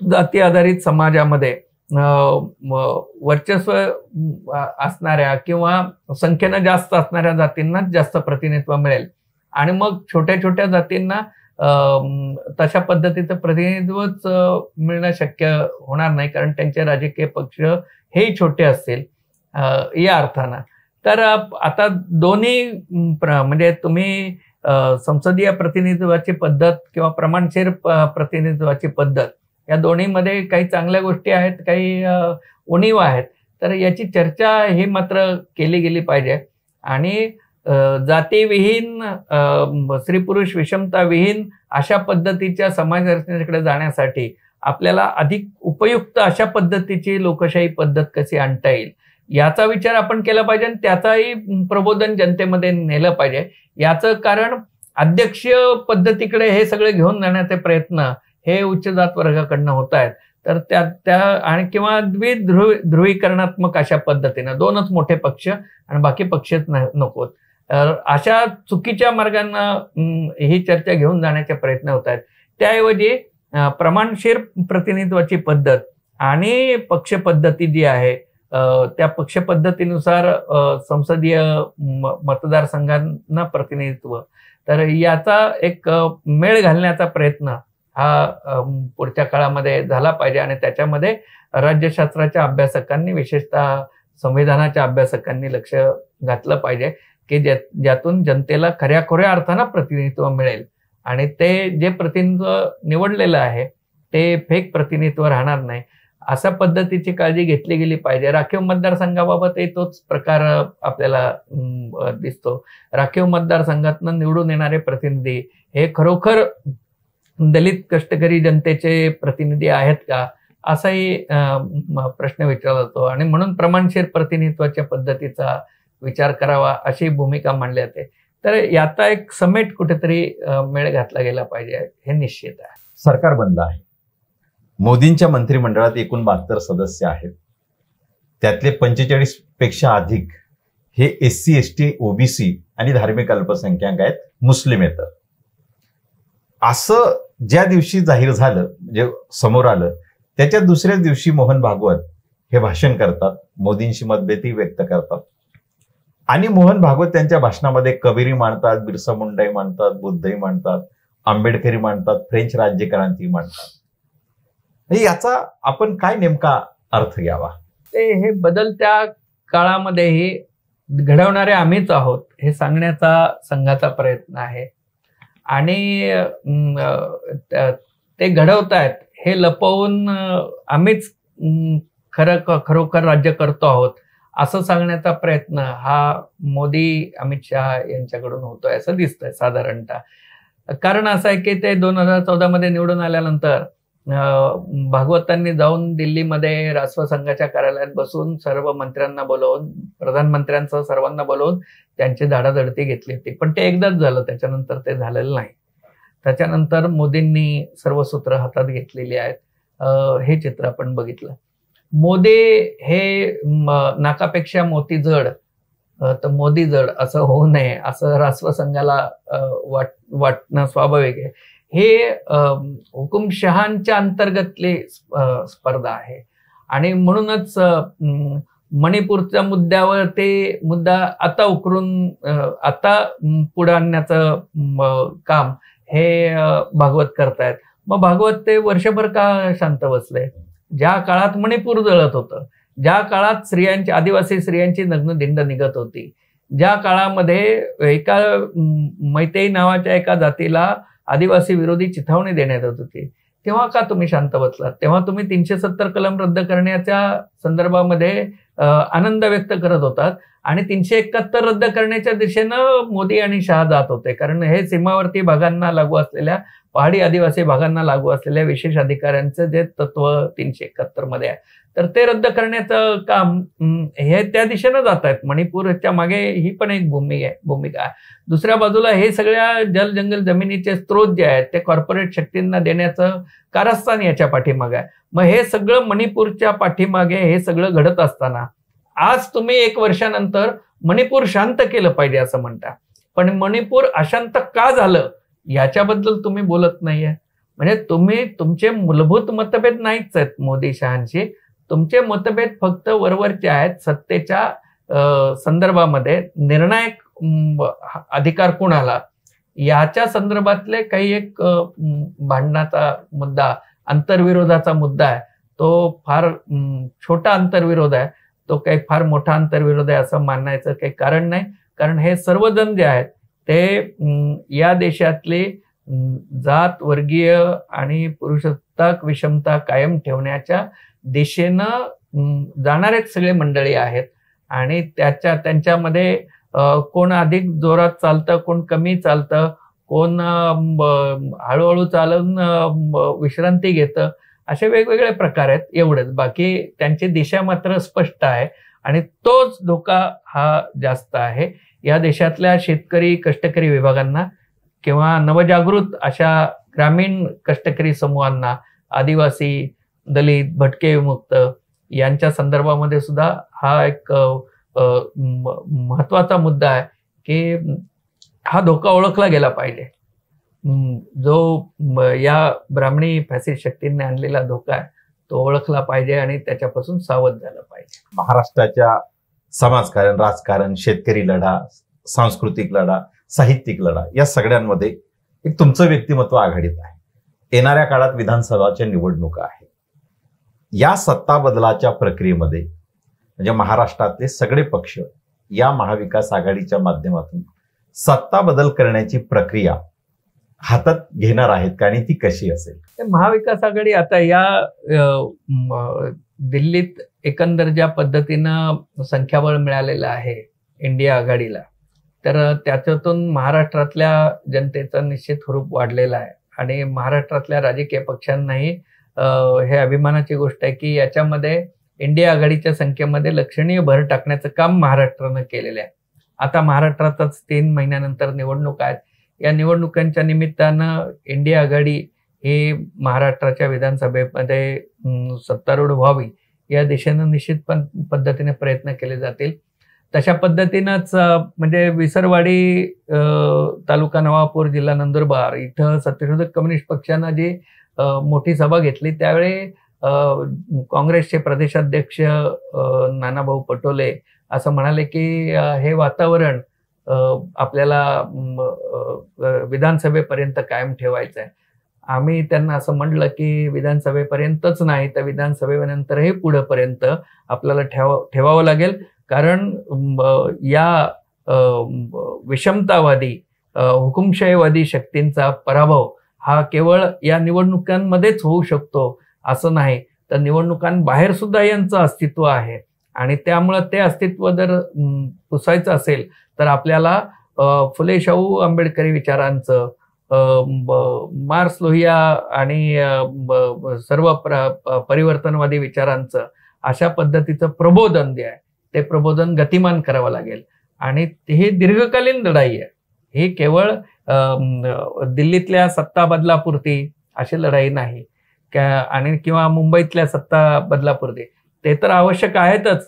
जाती आधारित समाजामध्ये वर्चस्व असणाऱ्या किंवा संख्येनं जास्त असणाऱ्या जातींनाच जास्त प्रतिनिधित्व मिळेल आणि मग छोट्या छोट्या जातींना तशा पद्धतीचं प्रतिनिधित्वच मिळणं शक्य होणार नाही, कारण त्यांचे राजकीय पक्ष हेही छोटे असतील या अर्थानं. तर आता दोन्ही म्हणजे तुम्ही संसदीय प्रतिनिधित्वाची पद्धत किंवा प्रमाणशीर प्रतिनिधित्वाची पद्धत या दोन्हीमध्ये काही चांगल्या गोष्टी आहेत, काही उणीव आहेत. तर याची चर्चा ही मात्र केली गेली पाहिजे आणि जातीविहीन स्त्री पुरुष विषमताविहीन अशा पद्धतीच्या समाज रचनेकडे जाण्यासाठी आपल्याला अधिक उपयुक्त अशा पद्धतीची लोकशाही पद्धत कशी आणता येईल याचा विचार आपण केला पाहिजे आणि त्याचाही प्रबोधन जनतेमध्ये नेलं पाहिजे. याचं कारण अध्यक्षीय पद्धतीकडे हे सगळे घेऊन जाण्याचे प्रयत्न हे उच्च जात वर्गाकडनं होत आहेत. तर त्या आणि किंवा ध्रुवीकरणात्मक अशा पद्धतीनं 2च मोठे पक्ष आणि बाकी पक्षच नकोत, अशा चुकीच्या मार्गांना ही चर्चा घेऊन जाण्याचे प्रयत्न होत आहेत. त्याऐवजी प्रमाणशीर प्रतिनिधित्वाची पद्धत आणि पक्ष पद्धती जी आहे त्या पक्ष पद्धतीनुसार संसदीय मतदारसंघांना प्रतिनिधित्व, तर याचा एक मेळ घालण्याचा प्रयत्न हा पुढच्या काळामध्ये झाला पाहिजे आणि त्याच्यामध्ये राज्यशास्त्राच्या अभ्यासकांनी विशेषतः संविधानाच्या अभ्यासकांनी लक्ष घातलं पाहिजे की ज्यातून जनतेला खऱ्याखुऱ्या अर्थानं प्रतिनिधित्व मिळेल आणि ते जे प्रतिनिधित्व निवडलेलं आहे ते फेक प्रतिनिधित्व राहणार नाही, अशा पद्धतीची काळजी घेतली गेली पाहिजे. राखीव मतदारसंघाबाबतही तोच प्रकार आपल्याला दिसतो. राखीव मतदारसंघातनं निवडून येणारे प्रतिनिधी हे खरोखर दलित कष्टकरी जनतेचे प्रतिनिधी आहेत का असाही प्रश्न विचारला जातो आणि म्हणून प्रमाणशीर प्रतिनिधित्वाच्या पद्धतीचा विचार करावा अशी भूमिका मांडली जाते. तर याचा एक समेट कुठेतरी मेळ घातला गेला पाहिजे हे निश्चित आहे. सरकार बनलं आहे, मोदींच्या मंत्रिमंडळात एकूण 72 सदस्य आहेत, त्यातले 45 पेक्षा अधिक हे SC ST OBC आणि धार्मिक अल्पसंख्याक आहेत, मुस्लिम येतं. असं ज्या दिवशी जाहीर झालं म्हणजे समोर आलं त्याच्या दुसऱ्याच दिवशी मोहन भागवत हे भाषण करतात, मोदींशी मतभेदही व्यक्त करतात आणि मोहन भागवत त्यांच्या भाषणामध्ये कबीरी मांडतात, बिरसा मुंडाही मांडतात, बुद्धही मांडतात, आंबेडकरी मांडतात, फ्रेंच राज्यक्रांती मांडतात. याचा आपण काय नेमका अर्थ घ्यावा? हे बदलत्या काळामध्येही घडवणारे आम्हीच आहोत हे सांगण्याचा संघाचा प्रयत्न आहे. आणि ते घडवतायत हे लपवून आम्हीच खरोखर राज्य करतो आहोत असं सांगण्याचा प्रयत्न हा मोदी अमित शहा यांच्याकडून होतोय असं दिसतंय साधारणतः. कारण असं आहे की ते 2014 मध्ये निवडून आल्यानंतर भागवतांनी जाऊन दिल्लीमध्ये राष्ट्रसंघाच्या कार्यालयात बसून सर्व मंत्र्यांना बोलवून, प्रधानमंत्र्यांसह सर्वांना बोलवून त्यांची धाडाधडती घेतली होती. पण ते एकदाच झालं, त्याच्यानंतर ते झालेलं नाही. त्याच्यानंतर मोदींनी सर्व सूत्र हातात घेतलेली आहेत. हे चित्र आपण बघितलं. मोदी हे नाकापेक्षा मोती जड तर मोदी जड असं होऊ नये असं राष्ट्रसंघाला वाटणं स्वाभाविक आहे. हे हुकुमशहांच्या अंतर्गतली स्पर्धा आहे आणि म्हणूनच मणिपूरच्या मुद्द्यावर ते मुद्दा आता उकरून आता पुढे आणण्याचं काम हे भागवत करतायत. मग भागवत ते वर्षभर का शांत बसले? ज्या काळात मणिपूर जळत होतं, ज्या काळात स्त्रियांची, आदिवासी स्त्रियांची नग्नदिंड निघत होती, ज्या काळामध्ये एका मैतेई नावाच्या एका जातीला आदिवासी विरोधी चिथावणी देण्यात येत होती, तेव्हा का तुम्ही शांत बसलात? तेव्हा तुम्ही 370 कलम रद्द करण्याच्या संदर्भामध्ये आनंद व्यक्त करत होतात आणि 371 रद्द करण्याच्या दिशेनं मोदी आणि शहा जात होते. कारण हे सीमावर्ती भागांना लागू असलेल्या, पहाडी आदिवासी भागांना लागू असलेल्या विशेष अधिकाऱ्यांचं जे तत्व 371 मध्ये आहे, तर ते रद्द करण्याचं काम हे त्या दिशेनं जात आहेत. मणिपूरच्या मागे ही पण एक भूमिका आहे. दुसऱ्या बाजूला हे सगळ्या जल जंगल जमिनीचे स्रोत जे आहेत ते कॉर्पोरेट शक्तींना देण्याचं कारस्थान याच्या पाठीमागे आहे. मग हे सगळं मणिपूरच्या पाठीमागे हे सगळं घडत असताना आज तुम्ही 1 वर्षानंतर मणिपूर शांत केलं पाहिजे असं म्हणता, पण मणिपूर अशांत का झालं याच्याबद्दल तुम्ही बोलत नाहीये. म्हणजे तुम्ही, तुमचे मूलभूत मतभेद नाहीच आहेत मोदी शहांशी, तुमचे मतभेद फक्त वरवरचे आहेत. सत्तेच्या संदर्भामध्ये निर्णायक अधिकार कुणाला याच्या संदर्भातले काही एक भांडणाचा मुद्दा, आंतरविरोधाचा मुद्दा आहे. तो फार छोटा आंतरविरोध आहे, तो काही फार मोठा आंतरविरोध आहे असं मानायचं काही कारण नाही. कारण हे सर्वजण जे आहेत ते या देशातली जात, वर्गीय आणि पुरुषसत्ताक विषमता कायम ठेवण्याच्या दिशेनं जाणारे सगळे मंडळी आहेत आणि त्यांच्यामध्ये कोण अधिक जोरात चालतं, कोण कमी चालतं, कोण हळूहळू चालून विश्रांती घेतं, असे वेगवेगळे प्रकार आहेत. एवढंच, बाकी त्यांची दिशा मात्र स्पष्ट आहे आणि तोच धोका हा जास्त आहे. या देशातल्या शेतकरी, कष्टकरी विभागांना किंवा नवजागृत अशा ग्रामीण कष्टकरी समूहांना, आदिवासी, दलित, भटके विमुक्त यांच्या संदर्भामध्ये सुद्धा हा एक महत्वाचा मुद्दा आहे की हा धोका ओळखला गेला पाहिजे. जो या ब्राह्मणी फॅसिस्ट शक्तींनी आणलेला धोका आहे तो ओळखला पाहिजे आणि त्याच्यापासून सावध झालं पाहिजे. महाराष्ट्राच्या समाजकारण, राजकारण, शेतकरी लढा, सांस्कृतिक लढा, साहित्यिक लढा या सगळ्यांमध्ये एक तुमचं व्यक्तिमत्व आघाडीत आहे. येणाऱ्या काळात विधानसभाच्या निवडणुका आहेत. या सत्ता बदलाच्या प्रक्रियेमध्ये म्हणजे महाराष्ट्रातले सगळे पक्ष या महाविकास आघाडीच्या माध्यमातून सत्ता बदल करण्याची प्रक्रिया हातात घेणार आहेत का आणि ती कशी असेल? महाविकास आघाडी आता या दिल्लीत एकंदर ज्या पद्धतीनं संख्याबळ मिळालेलं आहे इंडिया आघाडीला, तर त्याच्यातून महाराष्ट्रातल्या जनतेचं निश्चित हुरूप वाढलेला आहे आणि महाराष्ट्रातल्या राजकीय पक्षांनाही हे अभिमानाची गोष्ट आहे की याच्यामध्ये इंडिया आघाडीच्या संख्येमध्ये लक्षणीय भर टाकण्याचं काम महाराष्ट्रानं केलेलं आहे. आता महाराष्ट्रातच 3 महिन्यानंतर निवडणूक आहेत. या निवडणुकांच्या निमित्तानं इंडिया आघाडी ही महाराष्ट्राच्या विधानसभेमध्ये सत्तारूढ व्हावी या दिशेनं निश्चित पद्धतीने प्रयत्न केले जातील. तशा पद्धतीनंच म्हणजे विसरवाडी तालुका नवापूर, जिल्हा नंदुरबार इथं सत्यशोधक कम्युनिस्ट पक्षानं जी मोठी सभा घेतली त्यावेळी काँग्रेसचे प्रदेशाध्यक्ष नानाभाऊ पटोले असं म्हणाले की हे वातावरण आपल्याला विधानसभेपर्यंत कायम ठेवायचं आहे. आम्ही त्यांना असं म्हटलं की विधानसभेपर्यंतच नाही तर विधानसभेनंतरही पुढेपर्यंत आपल्याला ठेवावं लागेल. कारण या विषमतावादी हुकुमशाहीवादी शक्तींचा पराभव हा केवळ या निवडणुकांमध्येच होऊ शकतो असं नाही, तर निवडणुकांबाहेर सुद्धा यांचं अस्तित्व आहे. आणि त्यामुळं ते अस्तित्व जर पुसायचं असेल तर आपल्याला फुले शाहू आंबेडकरी विचारांचं, मार्क्स लोहिया आणि सर्व परिवर्तनवादी विचारांचं अशा पद्धतीचं प्रबोधन जे आहे ते प्रबोधन गतिमान करावं लागेल. आणि ही दीर्घकालीन लढाई आहे. ही केवळ दिल्लीतल्या सत्ता बदलापुरती अशी लढाई नाही आणि किंवा मुंबईतल्या सत्ता बदलापुरती. ते तर आवश्यक आहेतच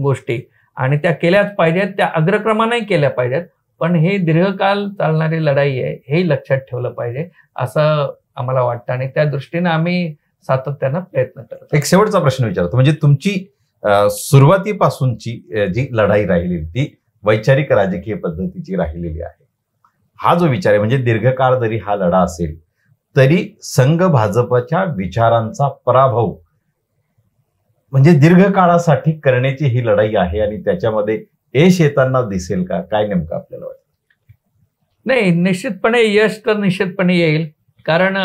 गोष्टी आणि त्या केल्याच पाहिजेत, त्या अग्रक्रमानेही केल्या पाहिजेत, पण हे दीर्घकाल चालणारी लढाई आहे हे लक्षात ठेवलं पाहिजे असं आम्हाला वाटतं आणि त्या दृष्टीने आम्ही सातत्यानं प्रयत्न करतो. एक शेवटचा प्रश्न विचारतो, म्हणजे तुमची सुरुवातीपासूनची जी लढाई राहिलेली ती वैचारिक राजकीय पद्धतीची राहिलेली आहे. हा जो विचार आहे म्हणजे दीर्घकाळ जरी हा लढा असेल तरी संघ भाजपच्या विचारांचा पराभव म्हणजे दीर्घकाळासाठी करण्याची ही लढाई आहे आणि त्याच्यामध्ये यश येताना दिसेल का, काय नेमकं आपल्याला वाटतं? नाही, निश्चितपणे यश तर निश्चितपणे येईल. कारण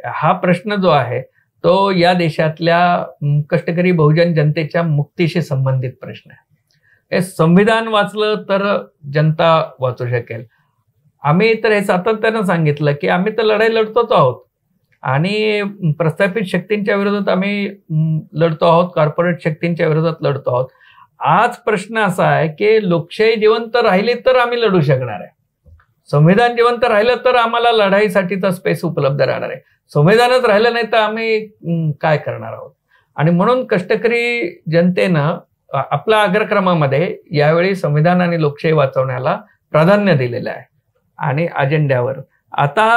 हा प्रश्न जो आहे तो या देशातल्या कष्टकरी बहुजन जनतेच्या मुक्तीशी संबंधित प्रश्न आहे. हे संविधान वाचलं तर जनता वाचू शकेल. आम्ही तर हे सातत्यानं सांगितलं की आम्ही तर लढाई लढतोच आहोत आणि प्रस्थापित शक्तींच्या विरोधात आम्ही लढतो आहोत, कॉर्पोरेट शक्तींच्या विरोधात लढतो आहोत. आज प्रश्न असा आहे की लोकशाही जिवंत राहिली तर आम्ही लढू शकणार आहे. संविधान जिवंत राहिलं तर आम्हाला लढाईसाठीचा स्पेस उपलब्ध राहणार आहे. संविधानच राहिलं नाही तर आम्ही काय करणार आहोत. आणि म्हणून कष्टकरी जनतेनं आपल्या अग्रक्रमामध्ये यावेळी संविधान आणि लोकशाही वाचवण्याला प्राधान्य दिलेलं आहे आणि अजेंड्यावर. आता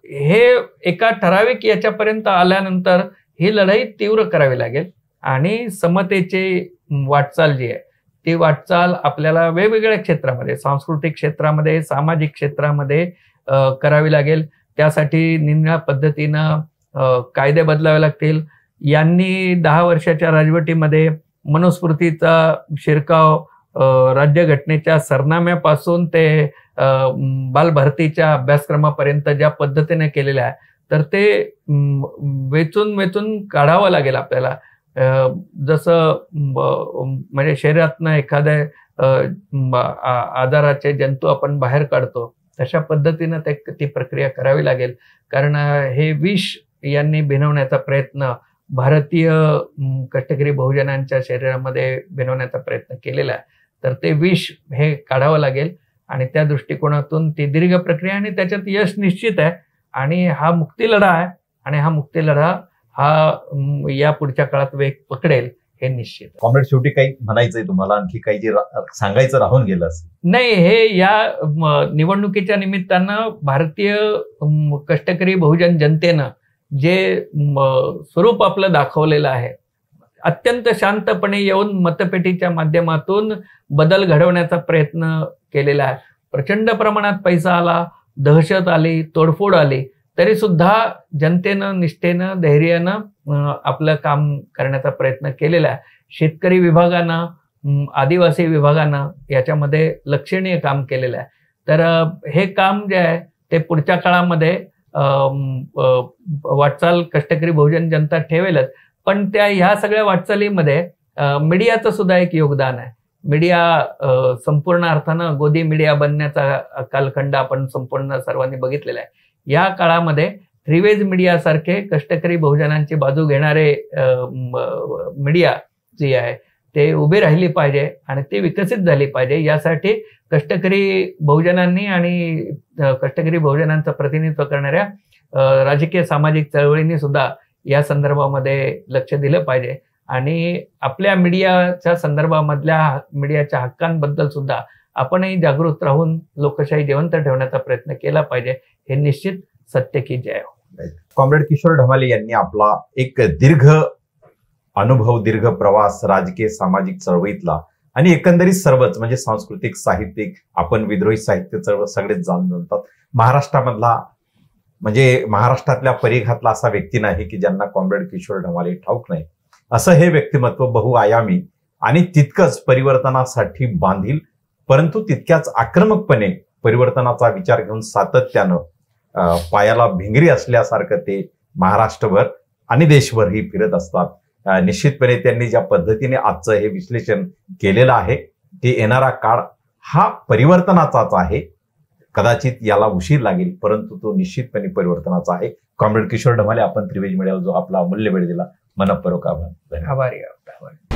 हे एका ठराविक याच्यापर्यंत आल्यानंतर ही लढाई तीव्र करावी लागेल आणि समतेची वाटचाल जी आहे ती वाटचाल आपल्याला वेगवेगळ्या क्षेत्रामध्ये, सांस्कृतिक क्षेत्रामध्ये, सामाजिक क्षेत्रामध्ये करावी लागेल. त्यासाठी निम्या पद्धतीनं कायदे बदलावे लागतील. यांनी 10 वर्षाच्या राजवटीमध्ये मनुस्मृतीचा शिरकाव राज्यघटनेच्या सरनाम्यापासून ते बालभारतीच्या अभ्यासक्रमापर्यंत ज्या पद्धतीने केलेल्या आहे तर ते वेचून वेचून काढावं लागेल आपल्याला. जसं म्हणजे शरीरातनं एखाद्या आजाराचे जंतू आपण बाहेर काढतो तशा पद्धतीनं ती प्रक्रिया करावी लागेल. कारण हे विष यांनी भिनवण्याचा प्रयत्न भारतीय कष्टकरी बहुजनांच्या शरीरामध्ये भिनवण्याचा प्रयत्न केलेला आहे. तर ते विष हे काढावं लागेल आणि त्या दृष्टिकोनातून ती दीर्घ प्रक्रिया आणि त्याच्यात यश निश्चित आहे. आणि हा मुक्ती लढा आहे आणि हा मुक्ती लढा हा या पुढच्या काळात वेग पकडेल हे निश्चित. कॉम्रेड, शेवटी काही म्हणायचंय तुम्हाला, आणखी काही जे सांगायचं राहून गेलं असेल? नाही, हे या निवडणुकीच्या निमित्तानं भारतीय कष्टकरी बहुजन जनतेनं जे स्वरूप आपलं दाखवलेलं आहे, अत्यंत शांतपणे येऊन मतपेटीच्या माध्यमातून बदल घडवण्याचा प्रयत्न केलेला आहे. प्रचंड प्रमाणात पैसा आला, दहशत आली, तोडफोड आली, तरी सुद्धा जनतेनं निष्ठेनं धैर्यानं आपलं काम करण्याचा प्रयत्न केलेला आहे. शेतकरी विभागानं, आदिवासी विभागानं याच्यामध्ये लक्षणीय काम केलेलं आहे. तर हे काम जे आहे ते पुढच्या काळामध्ये वाटचाल कष्टकरी बहुजन जनता ठेवेलच. पण ह्या सगळ्या वाटचालीमध्ये मीडियाचं सुद्धा एक योगदान आहे. मीडिया संपूर्ण अर्थानं गोदी मीडिया बनण्याचा कालखंड आपण संपूर्ण सर्वांनी बघितलेला आहे. या काळामध्ये थ्रीवेज मीडिया सारखे कष्टकरी बहुजनांची बाजू घेणारे मीडिया जी आहे ते उभी राहिली पाहिजे आणि ते विकसित झाली पाहिजे. यासाठी कष्टकरी बहुजनांनी आणि कष्टकरी बहुजनांचं प्रतिनिधित्व करणाऱ्या राजकीय सामाजिक चळवळींनी सुद्धा या संदर्भामध्ये लक्ष दिलं पाहिजे आणि आपल्या मीडियाच्या संदर्भामधल्या मीडियाच्या हक्कांबद्दल सुद्धा आपणही जागृत राहून लोकशाही जिवंत ठेवण्याचा प्रयत्न केला पाहिजे. हे निश्चित सत्य की जय हो. कॉम्रेड किशोर ढमाले यांनी आपला एक दीर्घ अनुभव, दीर्घ प्रवास राजकीय सामाजिक चळवळीतला आणि एकंदरीत सर्वच म्हणजे सांस्कृतिक, साहित्यिक, आपण विद्रोही साहित्य चळवळ सगळेच जाणतात. महाराष्ट्रामधला म्हणजे महाराष्ट्रातल्या परिघातला असा व्यक्ती नाही की ज्यांना कॉम्रेड किशोर ढमाले ठाऊक नाही. असं हे व्यक्तिमत्व बहुआयामी आणि तितकंच परिवर्तनासाठी बांधील, परंतु तितक्याच आक्रमकपणे परिवर्तनाचा विचार घेऊन सातत्यानं पायाला भिंगरी असल्यासारखं ते महाराष्ट्रभर आणि देशभरही फिरत असतात. निश्चितपणे त्यांनी ज्या पद्धतीने आजचं हे विश्लेषण केलेलं आहे ते येणारा काळ हा परिवर्तनाचाच आहे. कदाचित याला उशीर लागेल, परंतु तो निश्चितपणे परिवर्तनाचा आहे. कॉम्रेड किशोर ढमाले, आपण त्रिवेज मीडियाला जो आपला अमूल्य वेळ दिला, मनःपूर्वक आभार. आभारी आहोत.